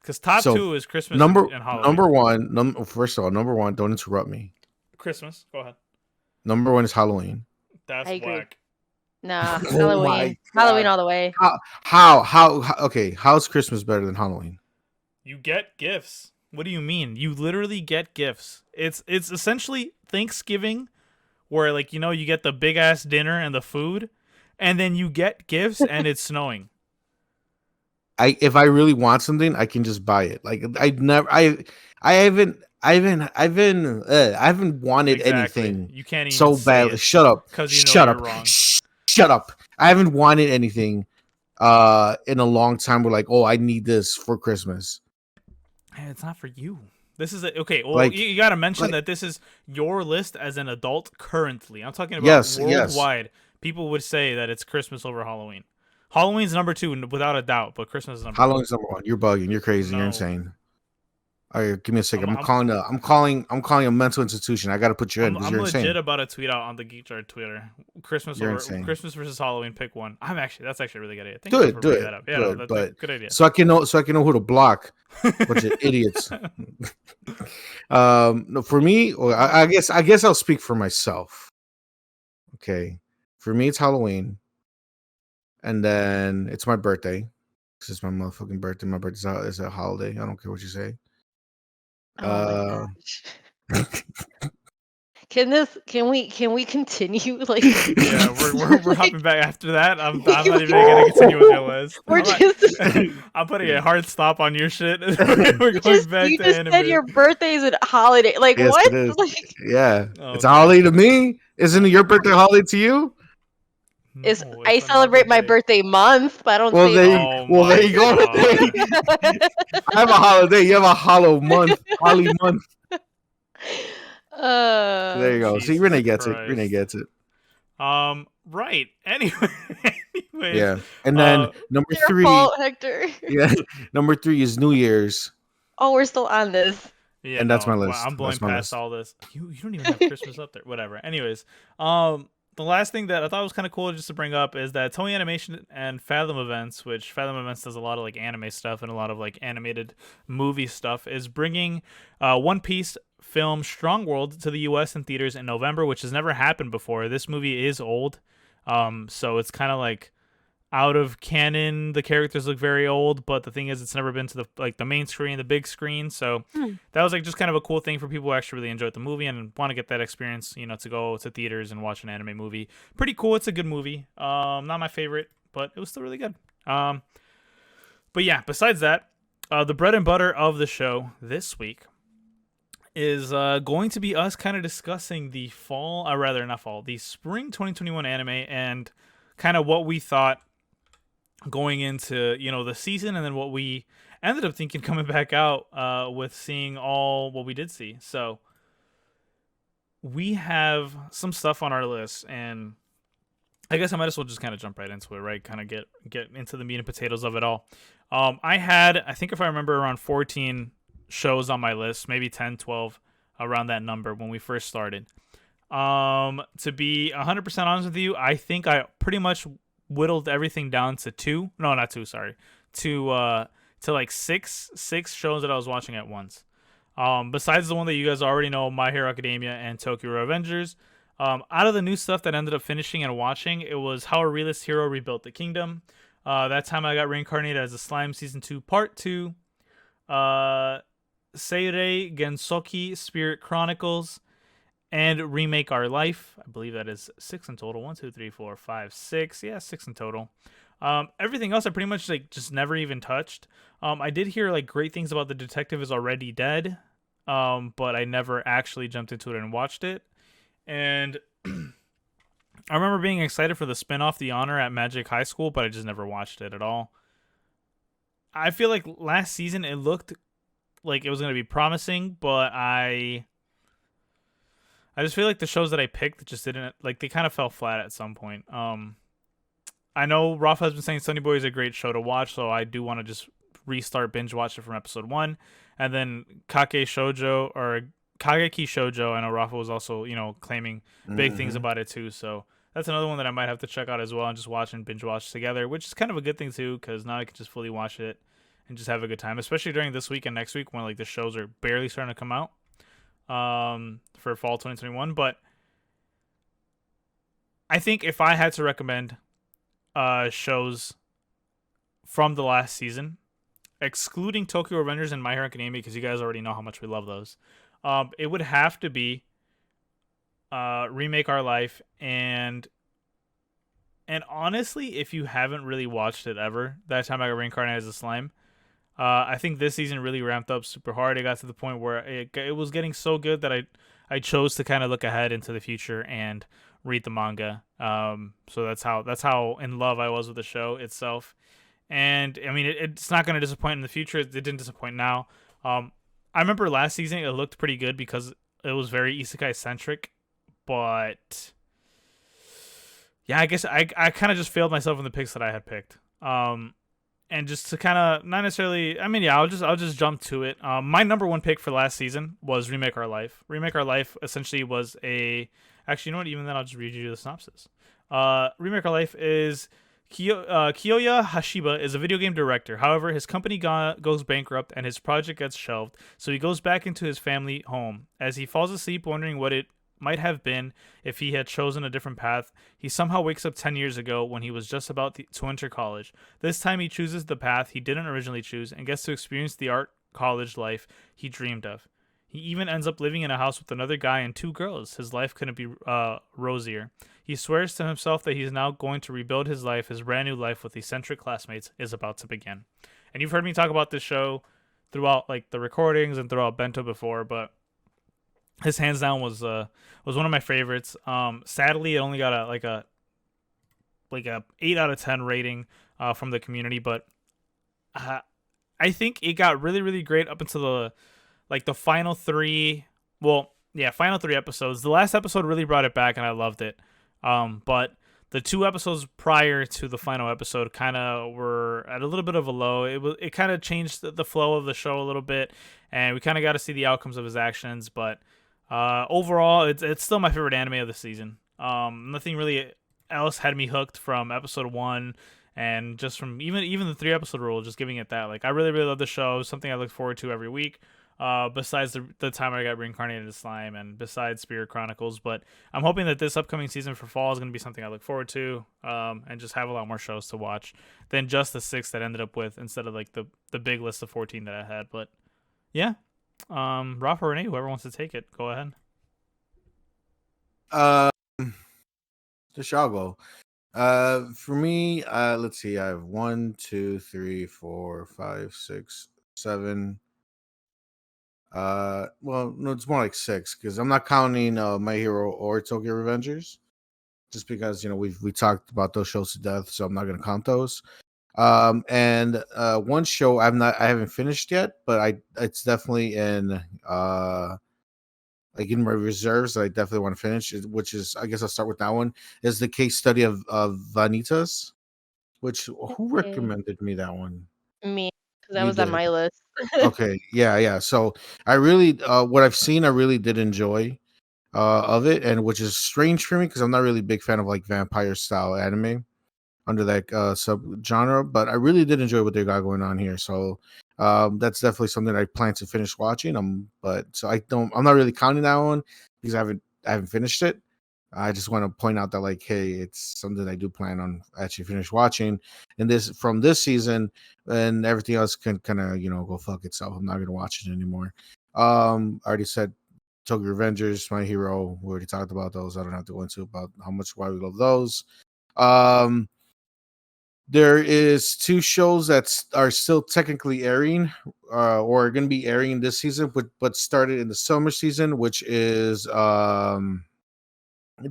[SPEAKER 1] Because top
[SPEAKER 2] So,
[SPEAKER 1] two is Christmas
[SPEAKER 2] number
[SPEAKER 1] and Halloween.
[SPEAKER 2] number one. First of all, number one. Don't interrupt me.
[SPEAKER 1] Christmas. Go ahead.
[SPEAKER 2] Number one is Halloween.
[SPEAKER 1] That's
[SPEAKER 3] I agree.
[SPEAKER 1] whack.
[SPEAKER 3] Nah,
[SPEAKER 2] Oh
[SPEAKER 3] Halloween.
[SPEAKER 2] my
[SPEAKER 3] Halloween
[SPEAKER 2] God.
[SPEAKER 3] all the way.
[SPEAKER 2] How? Okay, how's Christmas better than Halloween?
[SPEAKER 1] You get gifts. What do you mean? You literally get gifts. It's essentially Thanksgiving, where like you get the big ass dinner and the food, and then you get gifts and it's snowing.
[SPEAKER 2] If I really want something, I can just buy it. Like I haven't wanted
[SPEAKER 1] Exactly.
[SPEAKER 2] anything
[SPEAKER 1] You can't even
[SPEAKER 2] so
[SPEAKER 1] say
[SPEAKER 2] badly.
[SPEAKER 1] it
[SPEAKER 2] Shut up.
[SPEAKER 1] 'cause you know
[SPEAKER 2] Shut
[SPEAKER 1] you're
[SPEAKER 2] up.
[SPEAKER 1] wrong.
[SPEAKER 2] Shut up. I haven't wanted anything in a long time. We're like, oh, I need this for Christmas.
[SPEAKER 1] Hey, it's not for you. This is okay. Well,
[SPEAKER 2] Like-
[SPEAKER 1] you got to mention
[SPEAKER 2] like-
[SPEAKER 1] that this is your list as an adult currently. I'm talking about
[SPEAKER 2] Yes,
[SPEAKER 1] worldwide. People would say that it's Christmas over Halloween. Halloween's number 2 without a doubt, but Christmas is number 1.
[SPEAKER 2] Halloween's number one. You're bugging. You're crazy.
[SPEAKER 1] No.
[SPEAKER 2] You're insane. All right, give me a second.
[SPEAKER 1] I'm-
[SPEAKER 2] I'm calling a mental institution. I got to put you in because
[SPEAKER 1] I'm
[SPEAKER 2] you're
[SPEAKER 1] legit
[SPEAKER 2] insane.
[SPEAKER 1] about to tweet out on the Geek Jar Twitter. Christmas
[SPEAKER 2] You're
[SPEAKER 1] over
[SPEAKER 2] insane.
[SPEAKER 1] Christmas versus Halloween. Pick one. That's actually a really good idea. Thank
[SPEAKER 2] Do
[SPEAKER 1] you
[SPEAKER 2] it,
[SPEAKER 1] for
[SPEAKER 2] do
[SPEAKER 1] bringing
[SPEAKER 2] it,
[SPEAKER 1] that up. Yeah,
[SPEAKER 2] do
[SPEAKER 1] no,
[SPEAKER 2] it,
[SPEAKER 1] that's
[SPEAKER 2] but-
[SPEAKER 1] a good idea.
[SPEAKER 2] So I can know who to block. Bunch of idiots. No, for me, or I guess I'll speak for myself. Okay, for me it's Halloween, and then it's my birthday. This is my motherfucking birthday. My birthday's is a holiday. I don't care what you say.
[SPEAKER 3] Oh my gosh. Can we continue? Like
[SPEAKER 1] Yeah, we're hopping back after that. I'm not even gonna continue with your list.
[SPEAKER 3] We're
[SPEAKER 1] I'm putting a hard stop on your shit. We're
[SPEAKER 3] you
[SPEAKER 1] going back
[SPEAKER 3] you
[SPEAKER 1] to
[SPEAKER 3] just
[SPEAKER 1] anime.
[SPEAKER 3] said your birthday's a holiday. Like
[SPEAKER 2] Yes,
[SPEAKER 3] what?
[SPEAKER 2] it is.
[SPEAKER 3] Like
[SPEAKER 2] Yeah,
[SPEAKER 1] Oh,
[SPEAKER 2] it's a
[SPEAKER 1] okay.
[SPEAKER 2] holiday to me. Isn't it your birthday holiday to you?
[SPEAKER 3] is
[SPEAKER 1] No,
[SPEAKER 3] I
[SPEAKER 1] it's
[SPEAKER 3] celebrate
[SPEAKER 1] another
[SPEAKER 3] my
[SPEAKER 1] day.
[SPEAKER 3] birthday month, but I don't
[SPEAKER 2] Well,
[SPEAKER 3] say
[SPEAKER 2] there
[SPEAKER 3] that.
[SPEAKER 2] you, well, there you go.
[SPEAKER 1] God.
[SPEAKER 2] I have a holiday. You have a hollow month. Holly month. There you go. See,
[SPEAKER 1] Jesus
[SPEAKER 2] Renee gets it.
[SPEAKER 1] Christ.
[SPEAKER 2] Renee gets it.
[SPEAKER 1] Right. Anyways,
[SPEAKER 2] Yeah. And then
[SPEAKER 1] Uh,
[SPEAKER 2] number
[SPEAKER 3] It's your
[SPEAKER 2] 3.
[SPEAKER 3] fault, Hector.
[SPEAKER 2] Yeah. Number 3 is New Year's.
[SPEAKER 3] Oh, we're still on this.
[SPEAKER 1] Yeah,
[SPEAKER 2] And that's my
[SPEAKER 1] well,
[SPEAKER 2] list.
[SPEAKER 1] I'm blowing
[SPEAKER 2] That's my
[SPEAKER 1] past
[SPEAKER 2] list.
[SPEAKER 1] all this. You don't even have Christmas up there. Whatever. Anyways, the last thing that I thought was kind of cool just to bring up is that Toei Animation and Fathom Events, which Fathom Events does a lot of like anime stuff and a lot of like animated movie stuff, is bringing One Piece film Strong World to the U.S. in theaters in November, which has never happened before. This movie is old, so it's kind of like out of canon. The characters look very old, but the thing is, it's never been to the main screen, the big screen. So that was like just kind of a cool thing for people who actually really enjoyed the movie and want to get that experience, to go to theaters and watch an anime movie. Pretty cool. It's a good movie. Not my favorite, but it was still really good. But yeah, besides that, the bread and butter of the show this week is going to be us kind of discussing the the spring 2021 anime and kind of what we thought going into the season, and then what we ended up thinking coming back out with seeing all what we did see. So we have some stuff on our list, and I guess I might as well just kind of jump right into it, right? Kind of get into the meat and potatoes of it all. I think if I remember, around 14 shows on my list, maybe 10, 12, around that number when we first started. To be 100% honest with you, I think I pretty much whittled everything down to like six shows that I was watching at once. Besides the one that you guys already know, My Hero Academia and Tokyo Revengers. Out of the new stuff that I ended up finishing and watching, it was How a Realist Hero Rebuilt the Kingdom. That time I got reincarnated as a slime season 2 part 2. Seirei Gensoki Spirit Chronicles, and Remake Our Life. I believe that is 6 in total. 1, 2, 3, 4, 5, 6. Yeah, 6 in total. Everything else I pretty much just never even touched. I did hear great things about The Detective Is Already Dead, but I never actually jumped into it and watched it. And I remember being excited for the spinoff The Honor at Magic High School, but I just never watched it at all. I feel like last season it looked like it was going to be promising, but I just feel like the shows that I picked just didn't, they kind of fell flat at some point. I know Rafa has been saying Sunny Boy is a great show to watch, so I do want to just restart binge watch it from episode 1. And then Kageki Shoujo, I know Rafa was also, claiming big things about it too. So that's another one that I might have to check out as well and just watch and binge watch together, which is kind of a good thing too, because now I can just fully watch it and just have a good time, especially during this week and next week when like the shows are barely starting to come out for fall 2021. But I think if I had to recommend shows from the last season, excluding Tokyo Revengers and My Hero Academia, because you guys already know how much we love those, it would have to be Remake Our Life, and honestly, if you haven't really watched it ever, That Time I Got Reincarnated as a Slime, I think this season really ramped up super hard. It got to the point where it was getting so good that I chose to kind of look ahead into the future and read the manga. So that's how in love I was with the show itself. And I mean, it's not going to disappoint in the future. It didn't disappoint now. I remember last season it looked pretty good because it was very isekai centric, but yeah, I guess I kind of just failed myself in the picks that I had picked. And just to kind of not necessarily, I mean, yeah, I'll just jump to it. My number one pick for last season was Remake Our Life. Remake Our Life essentially was actually, you know what? Even then, I'll just read you the synopsis. Remake Our Life is Kiyoya Hashiba is a video game director. However, his company goes bankrupt and his project gets shelved, so he goes back into his family home. As he falls asleep wondering what it might have been if he had chosen a different path, he somehow wakes up 10 years ago when he was just about to enter college. This time he chooses the path he didn't originally choose and gets to experience the art college life he dreamed of. He even ends up living in a house with another guy and 2 girls. His life couldn't be rosier. He swears to himself that he's now going to rebuild his life. His brand new life with eccentric classmates is about to begin. And you've heard me talk about this show throughout like the recordings and throughout Bento before, but his hands down was one of my favorites. Sadly, it only got a 8 out of 10 rating from the community, but I think it got really, really great up until the final 3. Well, yeah, final 3 episodes. The last episode really brought it back, and I loved it. But the 2 episodes prior to the final episode kind of were at a little bit of a low. It kind of changed the flow of the show a little bit, and we kind of got to see the outcomes of his actions, but. Overall, it's still my favorite anime of the season. Nothing really else had me hooked from episode 1, and just from even the 3 episode rule, just giving it that. Like, I really, really love the show. Something I look forward to every week. Besides the time I got reincarnated as slime, and besides Spirit Chronicles, but I'm hoping that this upcoming season for fall is going to be something I look forward to, and just have a lot more shows to watch than just the 6 that I ended up with instead of like the big list of 14 that I had. But yeah. Rafa or Renee, whoever wants to take it, go ahead.
[SPEAKER 2] Just I'll go. For me, let's see. I have 1, 2, 3, 4, 5, 6, 7. Well, no, it's more like 6 because I'm not counting My Hero or Tokyo Revengers, just because we talked about those shows to death, so I'm not gonna count those. And one show I haven't finished yet, but it's definitely in like in my reserves that I definitely want to finish, which is, I guess I'll start with that one, is the case study of Vanitas, which who
[SPEAKER 3] Okay.
[SPEAKER 2] recommended me that one?
[SPEAKER 3] Me, because that
[SPEAKER 2] You
[SPEAKER 3] was on
[SPEAKER 2] did.
[SPEAKER 3] my list.
[SPEAKER 2] Okay, yeah. So I really what I've seen, I really did enjoy of it, and which is strange for me because I'm not really a big fan of like vampire style anime under that subgenre, but I really did enjoy what they got going on here. So that's definitely something I plan to finish watching. But so I'm not really counting that one because I haven't finished it. I just want to point out that like, hey, it's something I do plan on actually finish watching, and from this season, and everything else can kind of go fuck itself. I'm not gonna watch it anymore. I already said Tokyo Revengers, My Hero. We already talked about those. I don't have to go into about why we love those. There is 2 shows that are still technically airing, or are going to be airing this season, but started in the summer season, which is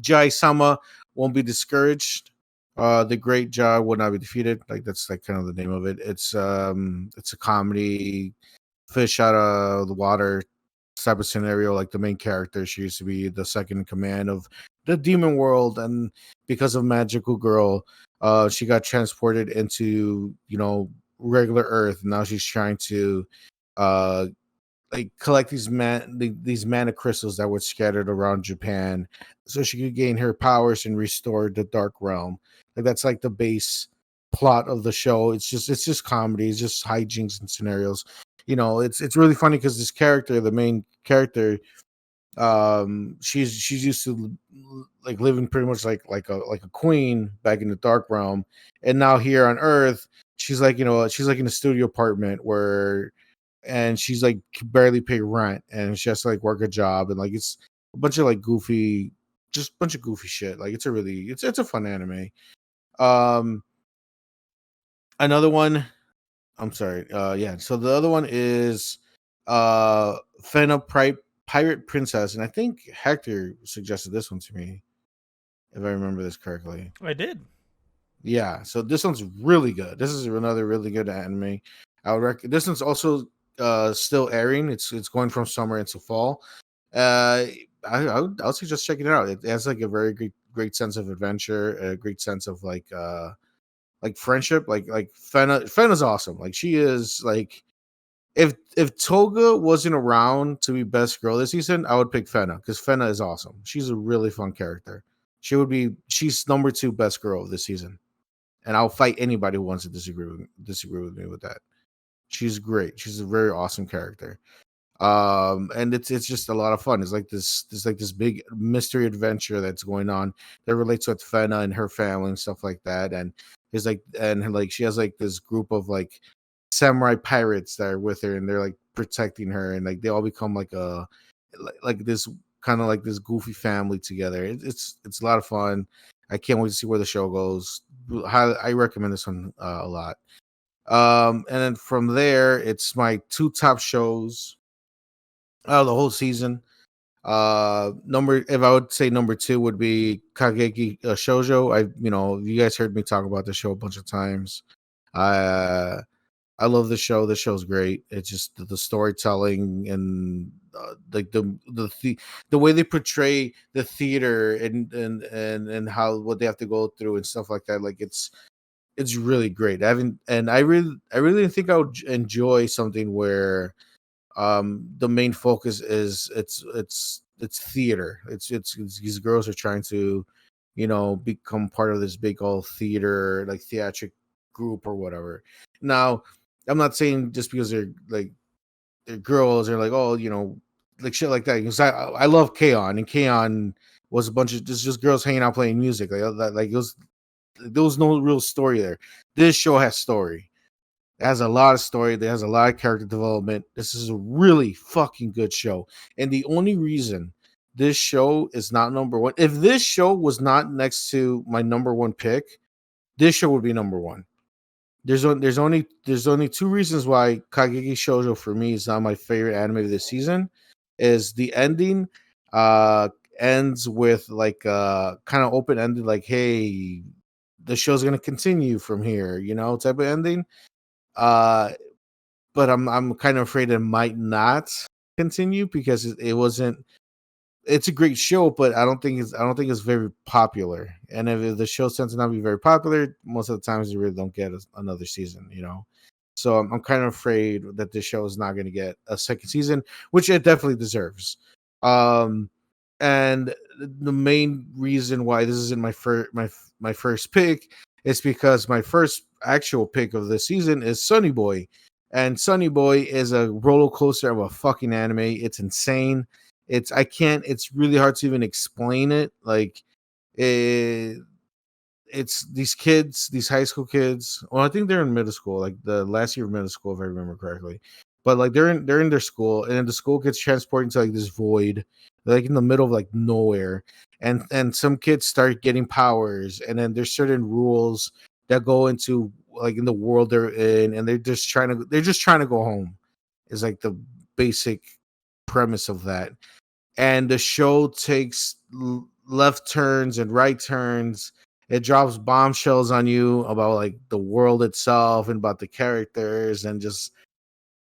[SPEAKER 2] Jai-sama Won't Be Discouraged. The Great Jai Will Not Be Defeated. Like, that's like kind of the name of it. It's a comedy, fish out of the water type of scenario. Like, the main character, she used to be the second in command of the demon world, and because of Magical Girl, she got transported into regular Earth. Now she's trying to uh like collect these mana crystals that were scattered around Japan, so she could gain her powers and restore the Dark Realm. Like that's like the base plot of the show. It's just comedy. It's just hijinks and scenarios. It's really funny because this character, the main character, she's used to like living pretty much like a queen back in the Dark Realm, and now here on Earth, she's like she's like in a studio apartment where and she's like barely pay rent and she has to like work a job and like it's a bunch of like goofy just bunch of goofy shit. Like it's a fun anime. um Another one, I'm sorry, yeah, so the other one is Fennel Pirate Princess, and I think Hector suggested this one to me, if I remember this correctly.
[SPEAKER 1] I did.
[SPEAKER 2] Yeah, so this one's really good. This is another really good anime. This one's also still airing. It's going from summer into fall. I would suggest checking it out. It has like a very great sense of adventure, a great sense of like friendship. Like Fenna's awesome. Like she is like if Toga wasn't around to be best girl this season, I would pick Fenna because Fenna is awesome. She's a really fun character. She's number 2 best girl this season, and I'll fight anybody who wants to disagree with me with that. She's great. She's a very awesome character. And it's just a lot of fun. It's like this big mystery adventure that's going on that relates with Fenna and her family and stuff like that. And she has like this group of like samurai pirates that are with her, and they're like protecting her, and like they all become like this kind of like this goofy family together. It's a lot of fun. I can't wait to see where the show goes. I recommend this one a lot. And then from there, it's my 2 top shows out of the whole season. If I would say number 2 would be Kageki Shoujo. You guys heard me talk about the show a bunch of times. I love the show. The show's great. It's just the storytelling and like the way they portray the theater and how what they have to go through and stuff like that. Like it's really great. I really didn't think I would enjoy something where the main focus is it's theater. It's these girls are trying to become part of this big old theater like theatric group or whatever. Now, I'm not saying just because they're girls, they're like, oh, like shit like that. Because I love K-On! And K-On! Was a bunch of just girls hanging out playing music. There was no real story there. This show has story. It has a lot of story. It has a lot of character development. This is a really fucking good show. And the only reason this show is not number 1, if this show was not next to my number 1 pick, this show would be number 1. There's only 2 reasons why Kageki Shoujo for me is not my favorite anime of this season. Is the ending ends with like kind of open ended, like, hey, the show's gonna continue from here, type of ending. But I'm kind of afraid it might not continue because it wasn't. It's a great show, but I don't think it's very popular. And if the show tends to not be very popular, most of the times you really don't get another season. So I'm kind of afraid that this show is not going to get a second season, which it definitely deserves. And the main reason why this isn't my first pick is because my first actual pick of the season is Sunny Boy, and Sunny Boy is a roller coaster of a fucking anime. It's insane. It's really hard to even explain it. Like it's these kids, these high school kids. Well, I think they're in middle school, like the last year of middle school, if I remember correctly. But like they're in their school, and then the school gets transported into like this void, like in the middle of like nowhere. And some kids start getting powers, and then there's certain rules that go into like in the world they're in, and they're just trying to go home. Is like the basic premise of that. And the show takes left turns and right turns. It drops bombshells on you about like the world itself and about the characters, and just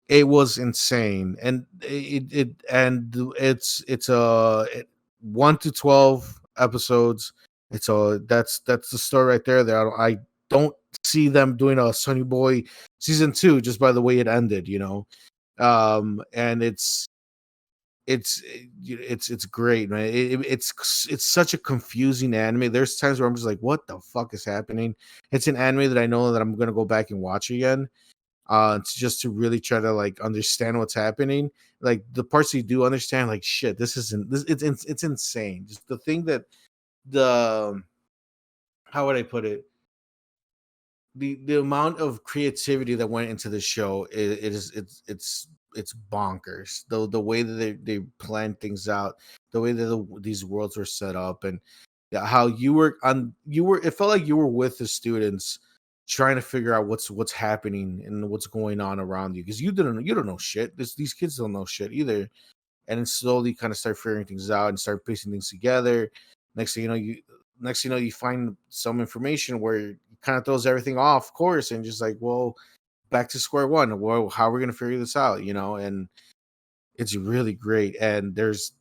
[SPEAKER 2] it was insane. And it's 1 to 12 episodes. That's the story right there. That I don't see them doing a Sonny Boy season 2 just by the way it ended, and it's great, man. It's such a confusing anime. There's times where I'm just like, what the fuck is happening? It's an anime that I know that I'm gonna go back and watch again, just to really try to like understand what's happening. Like the parts you do understand, like shit, this isn't this. It's insane. Just the thing that the how would I put it? The amount of creativity that went into the show it's bonkers. The way that they plan things out, the way that these worlds were set up, and how you were it felt like you were with the students trying to figure out what's happening and what's going on around you, because you don't know shit. These kids don't know shit either, and then slowly kind of start figuring things out and start piecing things together. Next thing you know, you find some information where it kind of throws everything off course and just like, well, back to square one. Well, how are we gonna figure this out? And it's really great. And there's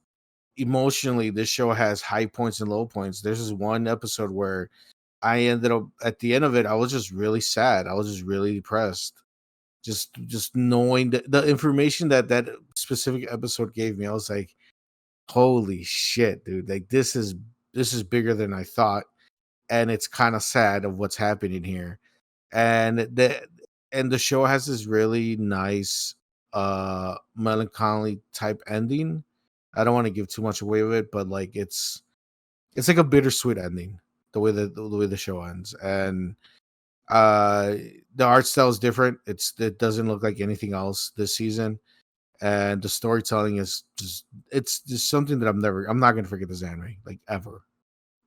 [SPEAKER 2] emotionally, this show has high points and low points. There's this one episode where I ended up at the end of it, I was just really sad. I was just really depressed. Just knowing the information that specific episode gave me, I was like, holy shit, dude. Like this is bigger than I thought. And it's kind of sad of what's happening here. And the show has this really nice melancholy type ending. I don't want to give too much away with it, but like it's like a bittersweet ending, the way the show ends. And uh the art style is different. It doesn't look like anything else this season. And the storytelling is it's just something that I'm not gonna forget this anime, like, ever.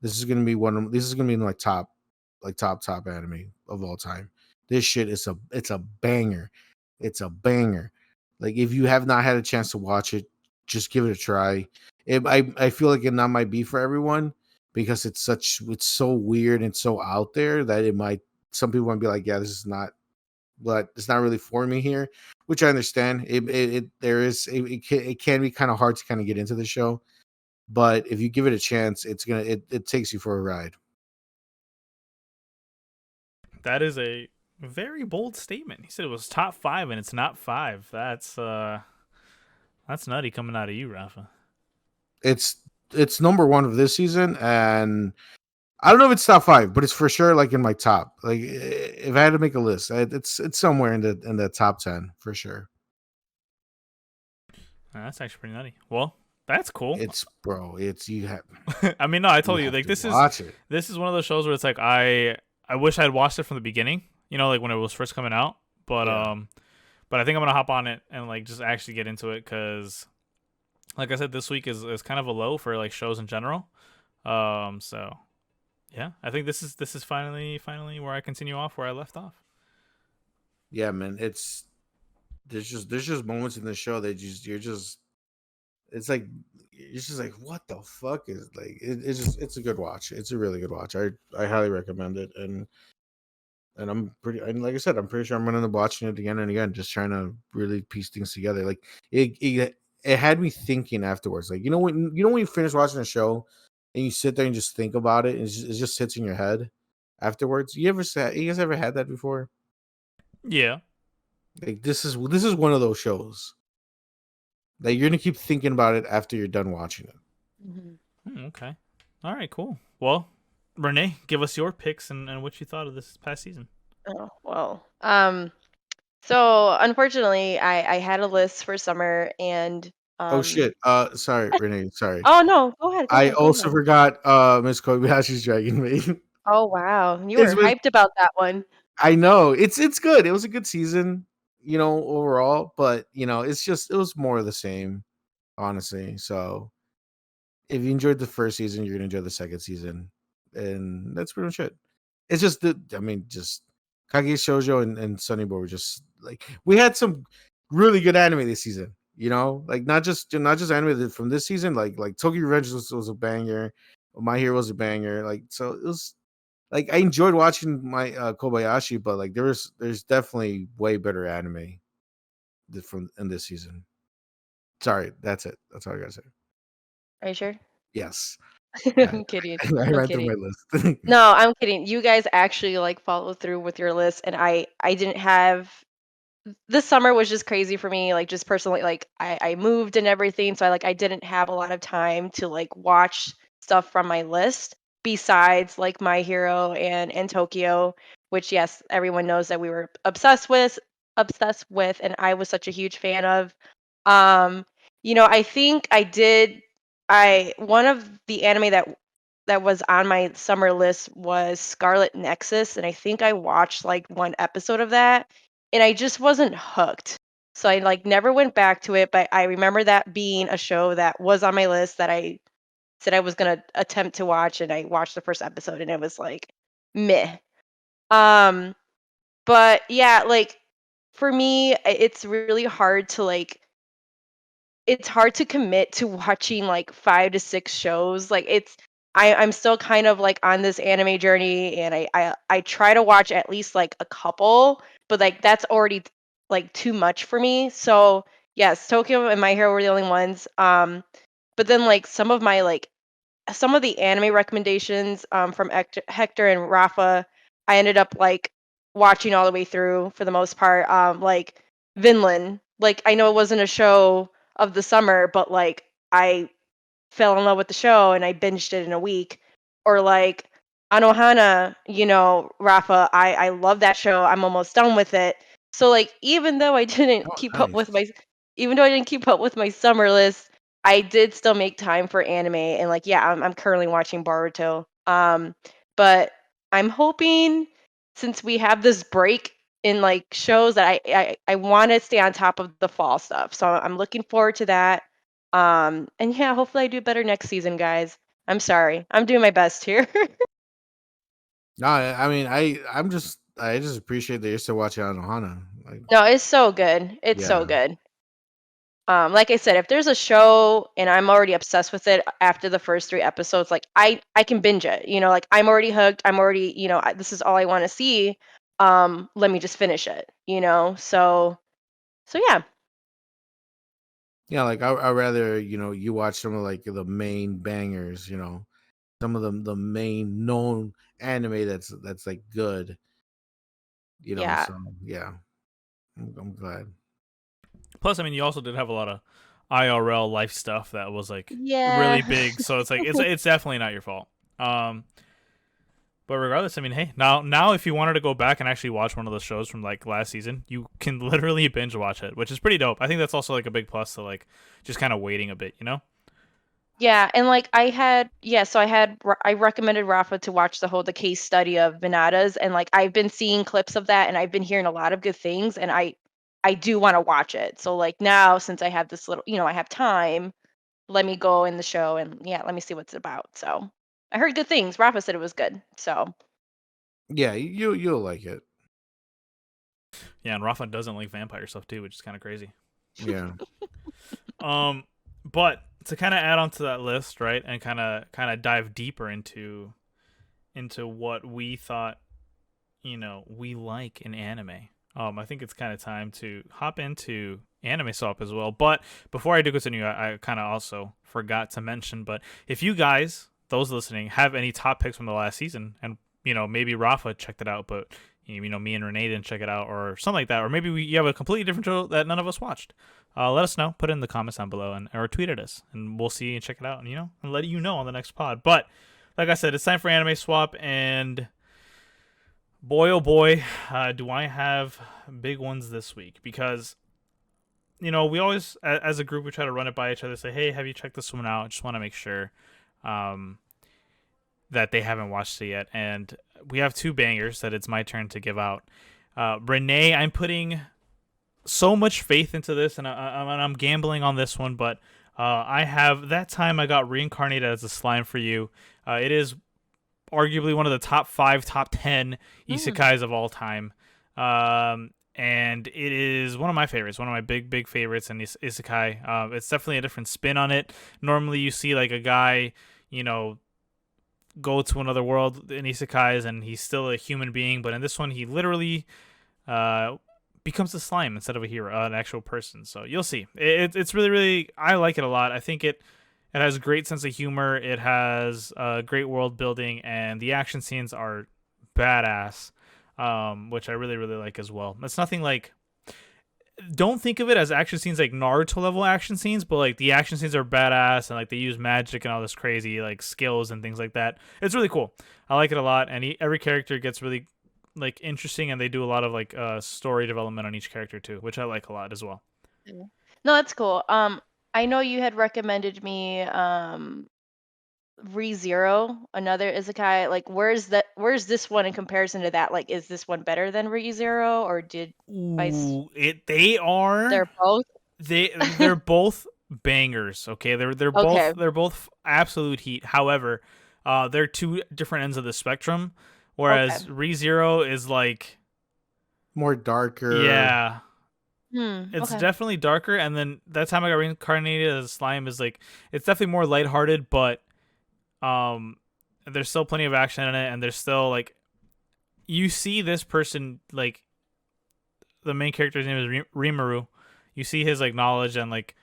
[SPEAKER 2] This is gonna be my top anime of all time. This shit is it's a banger. It's a banger. Like, if you have not had a chance to watch it, just give it a try. I feel like it not might be for everyone, because it's so weird and so out there that some people might be like, yeah, this is not, but it's not really for me here, which I understand. It can be kind of hard to kind of get into the show, but if you give it a chance, it takes you for a ride.
[SPEAKER 1] That is a very bold statement. He said it was top 5 and it's not 5. That's nutty coming out of you, Rafa.
[SPEAKER 2] It's number 1 of this season, and I don't know if it's top 5, but it's for sure like in my top. Like, if I had to make a list, it's somewhere in the top 10 for sure.
[SPEAKER 1] That's actually pretty nutty. Well, that's cool.
[SPEAKER 2] It's you have.
[SPEAKER 1] I mean, no, I told you, like, this is one of those shows where it's like I wish I had watched it from the beginning. Like when it was first coming out. But
[SPEAKER 2] Yeah.
[SPEAKER 1] but I think I'm gonna hop on it and like just actually get into it, because, like I said, this week is kind of a low for like shows in general. So yeah, I think this is finally where I continue off where I left off.
[SPEAKER 2] Yeah, man. There's just moments in the show that it's like it's just like, what the fuck is, like, it's a good watch. It's a really good watch. I highly recommend it. And and like I said, I'm pretty sure I'm gonna end up watching it again and again, just trying to really piece things together. Like, it had me thinking afterwards. Like, when you finish watching a show and you sit there and just think about it, and it just sits in your head afterwards. You guys ever had that before?
[SPEAKER 1] Yeah.
[SPEAKER 2] Like, this is one of those shows that you're gonna keep thinking about it after you're done watching it.
[SPEAKER 3] Mm-hmm.
[SPEAKER 1] Okay. All right. Cool. Well, Renee, give us your picks and what you thought of this past season.
[SPEAKER 3] Oh, well. So unfortunately, I had a list for summer, and
[SPEAKER 2] Oh shit. Sorry, Renee. Sorry.
[SPEAKER 3] oh no, go ahead,
[SPEAKER 2] I
[SPEAKER 3] go
[SPEAKER 2] also
[SPEAKER 3] ahead.
[SPEAKER 2] forgot Miss Kobayashi's Dragon Maid.
[SPEAKER 3] Oh wow, you
[SPEAKER 2] It's
[SPEAKER 3] were
[SPEAKER 2] been
[SPEAKER 3] hyped about that one.
[SPEAKER 2] I know. It's good. It was a good season, overall, but it was more of the same, honestly. So if you enjoyed the first season, you're gonna enjoy the second season. And that's pretty much it. It's just just Kageki Shoujo and Sunny Boy were just like, we had some really good anime this season, like not just anime from this season, like Tokyo Revenge was a banger, My Hero was a banger, like, so it was like, I enjoyed watching my Kobayashi, but like there's definitely way better anime from in this season. Sorry, that's it. That's all I gotta say.
[SPEAKER 3] Are you sure?
[SPEAKER 2] Yes. Yeah,
[SPEAKER 3] I'm kidding.
[SPEAKER 2] I
[SPEAKER 3] I'm
[SPEAKER 2] ran through
[SPEAKER 3] kidding.
[SPEAKER 2] my list.
[SPEAKER 3] No, I'm kidding. You guys actually like follow through with your list, and I didn't have this summer was just crazy for me, like just personally, like I moved and everything, so I didn't have a lot of time to like watch stuff from my list besides like My Hero and Tokyo, which yes, everyone knows that we were obsessed with, and I was such a huge fan of. Um, I think I one of the anime that was on my summer list was Scarlet Nexus, and I think I watched like one episode of that, and I just wasn't hooked. So I like never went back to it, but I remember that being a show that was on my list that I said I was gonna attempt to watch, and I watched the first episode, and it was like meh. Um, but yeah, like for me, it's really hard to like it's hard to commit to watching like 5 to 6 shows. Like I'm still kind of like on this anime journey, and I try to watch at least like a couple, but like that's already like too much for me. So, yes, Tokyo and My Hero were the only ones. But then like some of the anime recommendations from Hector and Rafa, I ended up like watching all the way through for the most part. Like Vinland, like I know it wasn't a show of the summer, but like I fell in love with the show and I binged it in a week. Or like Anohana, Rafa, I love that show. I'm almost done with it. So like
[SPEAKER 2] Oh, nice.
[SPEAKER 3] even though I didn't keep up with my summer list, I did still make time for anime, and like yeah, I'm currently watching Boruto. But I'm hoping, since we have this break in like shows, that I want to stay on top of the fall stuff. So I'm looking forward to that. And yeah, hopefully I do better next season, guys. I'm sorry. I'm doing my best here.
[SPEAKER 2] No, I mean, I just appreciate that you're still watching Anohana. Like,
[SPEAKER 3] No, it's so good. It's so
[SPEAKER 2] yeah,
[SPEAKER 3] good. Like I said, if there's a show and I'm already obsessed with it after the first 3 episodes, like I can binge it. Like I'm already hooked. I'm already, this is all I want to see. Let me just finish it. So yeah.
[SPEAKER 2] yeah. Like I rather you watch some of like the main bangers. Some of the main known anime that's like good.
[SPEAKER 3] Yeah.
[SPEAKER 2] So yeah, I'm glad.
[SPEAKER 1] Plus, I mean, you also did have a lot of IRL life stuff that was like really
[SPEAKER 3] Yeah.
[SPEAKER 1] big, so it's like it's definitely not your fault. Um, but regardless, I mean, hey, now if you wanted to go back and actually watch one of those shows from like last season, you can literally binge watch it, which is pretty dope. I think that's also like a big plus to like just kind of waiting a bit, you know?
[SPEAKER 3] Yeah, and like I recommended Rafa to watch the case study of Venada's, and like I've been seeing clips of that, and I've been hearing a lot of good things, and I do want to watch it. So like now, since I have this little, I have time, let me go in the show, and yeah, let me see what's about. So I heard good things. Rafa said it was good. So
[SPEAKER 2] Yeah, you'll like it.
[SPEAKER 1] Yeah, and Rafa doesn't like vampire stuff too, which is kind of crazy.
[SPEAKER 2] Yeah.
[SPEAKER 1] Um, but to kind of add on to that list, right, and kind of dive deeper into what we thought, we like in anime. I think it's kind of time to hop into anime swap as well. But before I do continue, I kind of also forgot to mention. But if you guys, those listening, have any top picks from the last season, and maybe Rafa checked it out, but me and Renee didn't check it out, or something like that, or maybe you have a completely different show that none of us watched. Let us know. Put it in the comments down below, or tweet at us, and we'll see and check it out, and let you know on the next pod. But like I said, it's time for anime swap, and boy, oh boy, do I have big ones this week. Because, we always, as a group, we try to run it by each other, say, hey, have you checked this one out? Just want to make sure that they haven't watched it yet. And we have 2 bangers that it's my turn to give out. Renee, I'm putting so much faith into this, and I'm gambling on this one, but I have that time I got reincarnated as a slime for you. It is arguably one of the top 5, top 10
[SPEAKER 3] mm,
[SPEAKER 1] isekais of all time. And it is one of my favorites, one of my big favorites in isekai. It's definitely a different spin on it. Normally you see like a guy, go to another world in isekais and he's still a human being, but in this one he literally becomes a slime instead of a hero, an actual person. So you'll see. It's really, really, I like it a lot. I think It has a great sense of humor. It has great world building, and the action scenes are badass, which I really really like as well. It's nothing like, don't think of it as action scenes like Naruto level action scenes, but like the action scenes are badass and like they use magic and all this crazy like skills and things like that. It's really cool. I like it a lot, and every character gets really like interesting, and they do a lot of like story development on each character too, which I like a lot as well.
[SPEAKER 3] No, that's cool. I know you had recommended me ReZero, another isekai. Like, where's this one in comparison to that? Like, is this one better than ReZero, or did vice?
[SPEAKER 1] Ooh, they are
[SPEAKER 3] They're both.
[SPEAKER 1] they're both bangers. Okay,
[SPEAKER 3] Okay.
[SPEAKER 1] they're both absolute heat. However, they're two different ends of the spectrum.
[SPEAKER 3] Okay.
[SPEAKER 1] Whereas ReZero is like,
[SPEAKER 2] More darker.
[SPEAKER 1] yeah, it's
[SPEAKER 3] Okay.
[SPEAKER 1] definitely darker. And then that time I got reincarnated as a slime is like, it's definitely more lighthearted, but there's still plenty of action in it, and there's still like, you see this person, like the main character's name is Rimuru. You see his like knowledge and like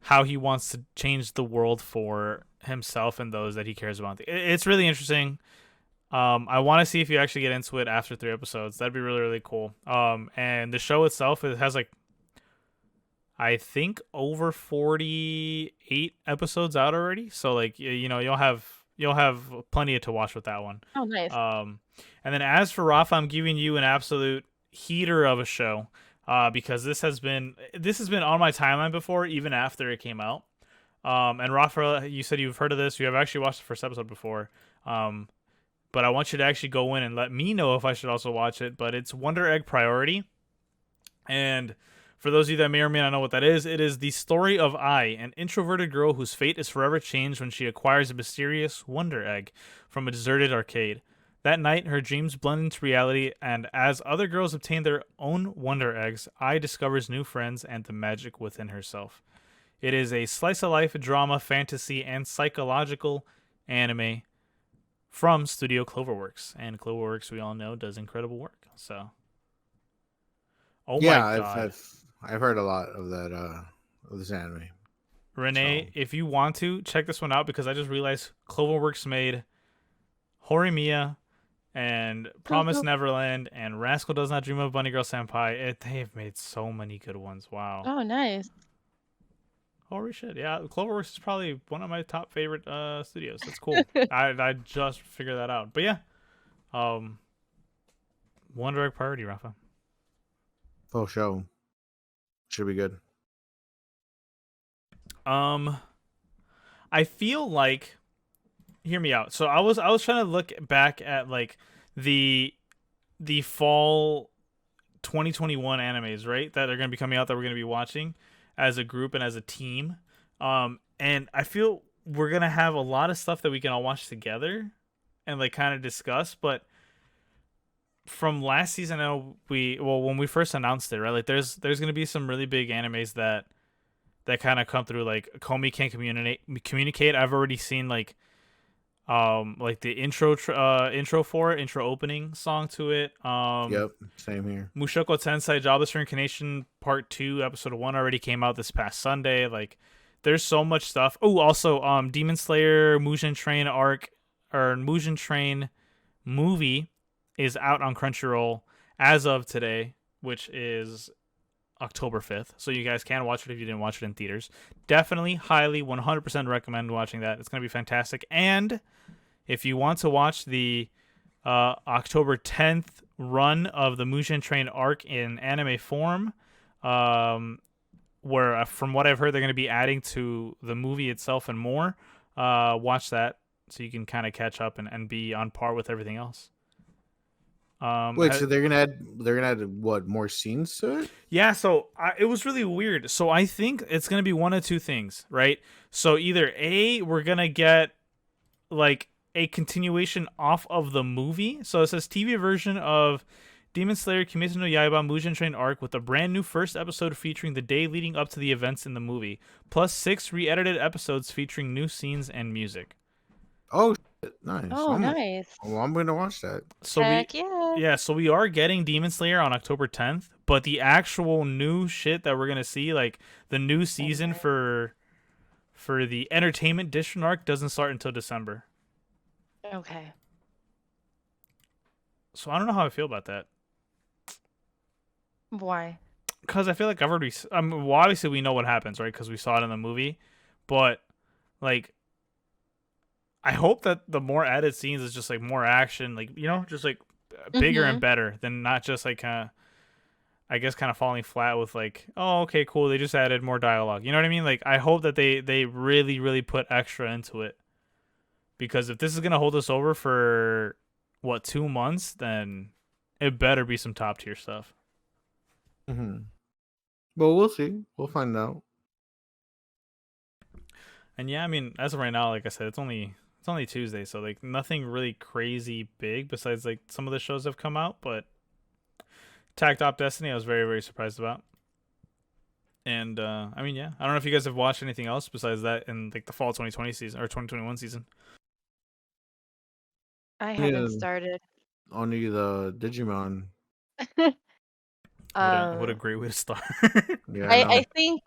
[SPEAKER 1] how he wants to change the world for himself and those that he cares about. It's really interesting. I want to see if you actually get into it after 3 episodes. That'd be really really cool. And the show itself, it has like, I think over 48 episodes out already. So like, you know, you'll have plenty to watch with that one.
[SPEAKER 3] Oh, nice.
[SPEAKER 1] And then as for Rafa, I'm giving you an absolute heater of a show, because this has been on my timeline before, even after it came out. And Rafa, you said you've heard of this. You have actually watched the first episode before. But I want you to actually go in and let me know if I should also watch it. But it's Wonder Egg Priority. And for those of you that may or may not know what that is, it is the story of Ai, an introverted girl whose fate is forever changed when she acquires a mysterious Wonder Egg from a deserted arcade. That night, her dreams blend into reality, and as other girls obtain their own Wonder Eggs, Ai discovers new friends and the magic within herself. It is a slice-of-life drama, fantasy, and psychological anime from Studio Cloverworks. And Cloverworks, we all know, does incredible work. So, oh
[SPEAKER 2] Yeah,
[SPEAKER 1] my god.
[SPEAKER 2] I've heard a lot of that of this anime.
[SPEAKER 1] Renee,
[SPEAKER 2] So-
[SPEAKER 1] if you want to, check this one out, because I just realized Cloverworks made Horimiya and Promise Neverland and Rascal Does Not Dream of Bunny Girl Senpai. They have made so many good ones. Wow.
[SPEAKER 3] Oh, nice.
[SPEAKER 1] Holy shit. Yeah, Cloverworks is probably one of my top favorite studios. That's cool. I just figured that out. But yeah. Wonder Egg Priority, Rafa.
[SPEAKER 2] Full show. Should be good.
[SPEAKER 1] I feel like, hear me out. So I was trying to look back at like the fall 2021 animes, right? That are going to be coming out, that we're going to be watching as a group and as a team. And I feel we're going to have a lot of stuff that we can all watch together and like kind of discuss, but from last season, I know when we first announced it, right? Like there's going to be some really big animes that kind of come through, like Komi Can't Communicate. I've already seen like the intro for it, intro opening song to it.
[SPEAKER 2] Yep, same here.
[SPEAKER 1] Mushoku Tensei Jobless Reincarnation Part 2 episode 1 already came out this past Sunday. Like there's so much stuff. Oh, also Demon Slayer Mugen Train arc, or Mugen Train movie, is out on Crunchyroll as of today, which is October 5th. So you guys can watch it if you didn't watch it in theaters. Definitely, highly, 100% recommend watching that. It's going to be fantastic. And if you want to watch the October 10th run of the Mugen Train arc in anime form, where from what I've heard, they're going to be adding to the movie itself and more, watch that so you can kind of catch up and be on par with everything else.
[SPEAKER 2] Wait, so they're gonna add what, more scenes to it?
[SPEAKER 1] Yeah, so it was really weird. So I think it's gonna be one of two things, right? So either A, we're gonna get like a continuation off of the movie. So it says TV version of Demon Slayer Kimetsu no Yaiba Mugen Train arc with a brand new first episode featuring the day leading up to the events in the movie, plus 6 re-edited episodes featuring new scenes and music.
[SPEAKER 2] Oh, shit. Nice.
[SPEAKER 3] Oh, nice.
[SPEAKER 2] Well, I'm gonna watch that.
[SPEAKER 1] So
[SPEAKER 3] Heck
[SPEAKER 1] so we are getting Demon Slayer on October 10th, but the actual new shit that we're gonna see, like the new season for for the entertainment district arc doesn't start until December.
[SPEAKER 3] Okay.
[SPEAKER 1] So I don't know how I feel about that.
[SPEAKER 3] Why?
[SPEAKER 1] Because I feel like I've already. Well, obviously we know what happens, right? Because we saw it in the movie, but like, I hope that the more added scenes is just like more action, like just like bigger and better than not just like I guess kind of falling flat with like, oh, okay, cool, they just added more dialogue. You know what I mean? Like, I hope that they really really put extra into it, because if this is gonna hold us over for what 2 months, then it better be some top tier stuff.
[SPEAKER 2] Mm-hmm. But we'll see. We'll find out.
[SPEAKER 1] And yeah, I mean, as of right now, like I said, it's only Tuesday, so like nothing really crazy big besides like some of the shows have come out, but op.Destiny I was very very surprised about. And I mean, yeah, I don't know if you guys have watched anything else besides that in like the fall 2020 season or 2021 season.
[SPEAKER 3] I
[SPEAKER 2] Yeah,
[SPEAKER 3] haven't started.
[SPEAKER 2] only the Digimon.
[SPEAKER 1] What a
[SPEAKER 3] Um,
[SPEAKER 1] great way to start.
[SPEAKER 2] Yeah, I
[SPEAKER 3] I
[SPEAKER 2] know.
[SPEAKER 3] I think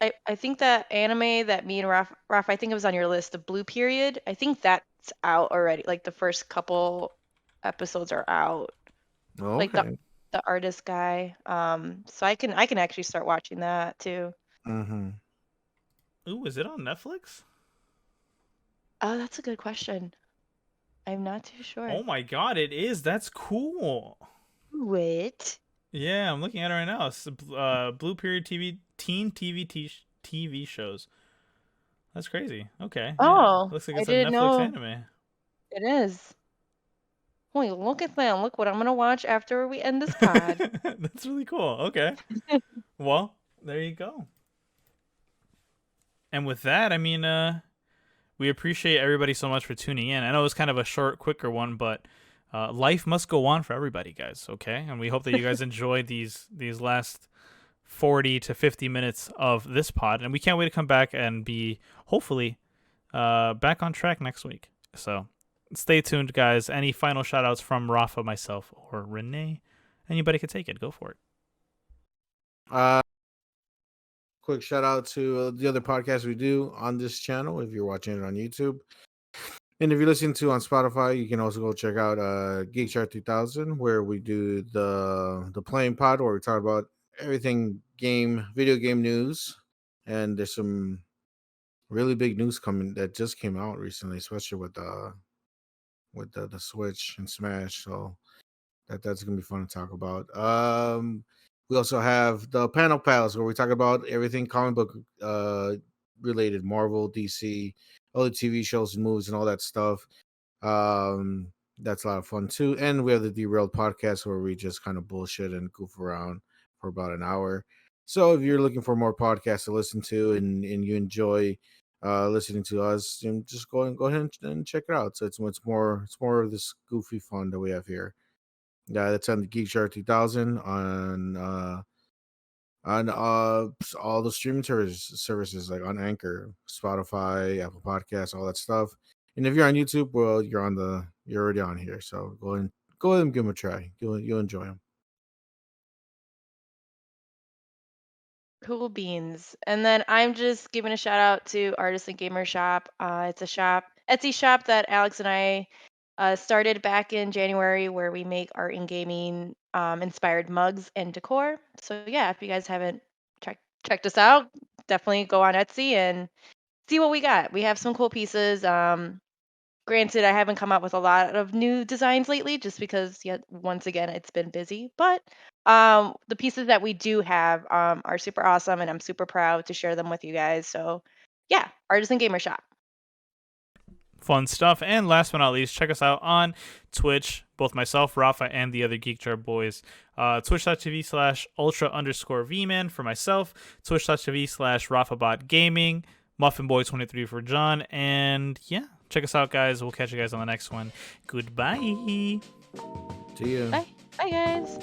[SPEAKER 3] I think that anime that me and Rafa, I think it was on your list, the Blue Period. I think that's out already. Like the first couple episodes are out. Like
[SPEAKER 2] Okay.
[SPEAKER 3] the artist guy. So I can actually start watching that too.
[SPEAKER 2] Mm-hmm.
[SPEAKER 1] Ooh, is it on Netflix?
[SPEAKER 3] Oh, that's a good question. I'm not too sure.
[SPEAKER 1] Oh my god, it is. That's cool.
[SPEAKER 3] Wait.
[SPEAKER 1] Yeah, I'm looking at it right now. It's Blue Period TV teen TV shows. That's crazy. Okay, yeah.
[SPEAKER 3] Oh,
[SPEAKER 1] Looks like
[SPEAKER 3] I
[SPEAKER 1] it's a
[SPEAKER 3] didn't
[SPEAKER 1] Netflix
[SPEAKER 3] know
[SPEAKER 1] anime.
[SPEAKER 3] it is. Wait, look at that. Look what I'm gonna watch after we end this pod.
[SPEAKER 1] That's really cool. Okay. Well, there you go. And with that, I mean, we appreciate everybody so much for tuning in. I know it's kind of a short, quicker one, but life must go on for everybody, guys. Okay, and we hope that you guys enjoyed these last 40 to 50 minutes of this pod, and we can't wait to come back and be hopefully back on track next week. So stay tuned, guys. Any final shout outs from Rafa, myself, or Renee? Anybody could take it. Go for it.
[SPEAKER 2] Quick shout out to the other podcasts we do on this channel if you're watching it on YouTube. And if you're listening to on Spotify, you can also go check out Geek Chart 3000, where we do the playing pod, where we talk about everything video game news. And there's some really big news coming that just came out recently, especially with the Switch and Smash. So that's gonna be fun to talk about. We also have the panel pals where we talk about everything comic book related, Marvel, DC, all the TV shows and movies and all that stuff. That's a lot of fun too. And we have the Derailed podcast where we just kind of bullshit and goof around for about an hour. So if you're looking for more podcasts to listen to and you enjoy listening to us, then just go ahead and check it out. So it's more of this goofy fun that we have here. Yeah, that's on the Geek Shark 2000 on all the streaming services like on Anchor, Spotify, Apple Podcasts, all that stuff. And if you're on YouTube, well, you're already on here. So go ahead and give them a try. You'll enjoy them.
[SPEAKER 3] Cool beans. And then I'm just giving a shout out to Artist and Gamer Shop. It's a Etsy shop that Alex and I started back in January, where we make art and gaming inspired mugs and decor. So yeah, if you guys haven't checked us out, definitely go on Etsy and see what we got. We have some cool pieces. Granted, I haven't come out with a lot of new designs lately, just because, yet once again, it's been busy. But the pieces that we do have are super awesome, and I'm super proud to share them with you guys. So, yeah, Artisan Gamer Shop.
[SPEAKER 1] Fun stuff. And last but not least, check us out on Twitch, both myself, Rafa, and the other Geek Jar boys. Twitch.tv/ultra_vman for myself, Twitch.tv/RafaBot Gaming, MuffinBoy23 for John, and yeah, check us out, guys. We'll catch you guys on the next one. Goodbye.
[SPEAKER 2] See ya.
[SPEAKER 3] Bye. Bye, guys.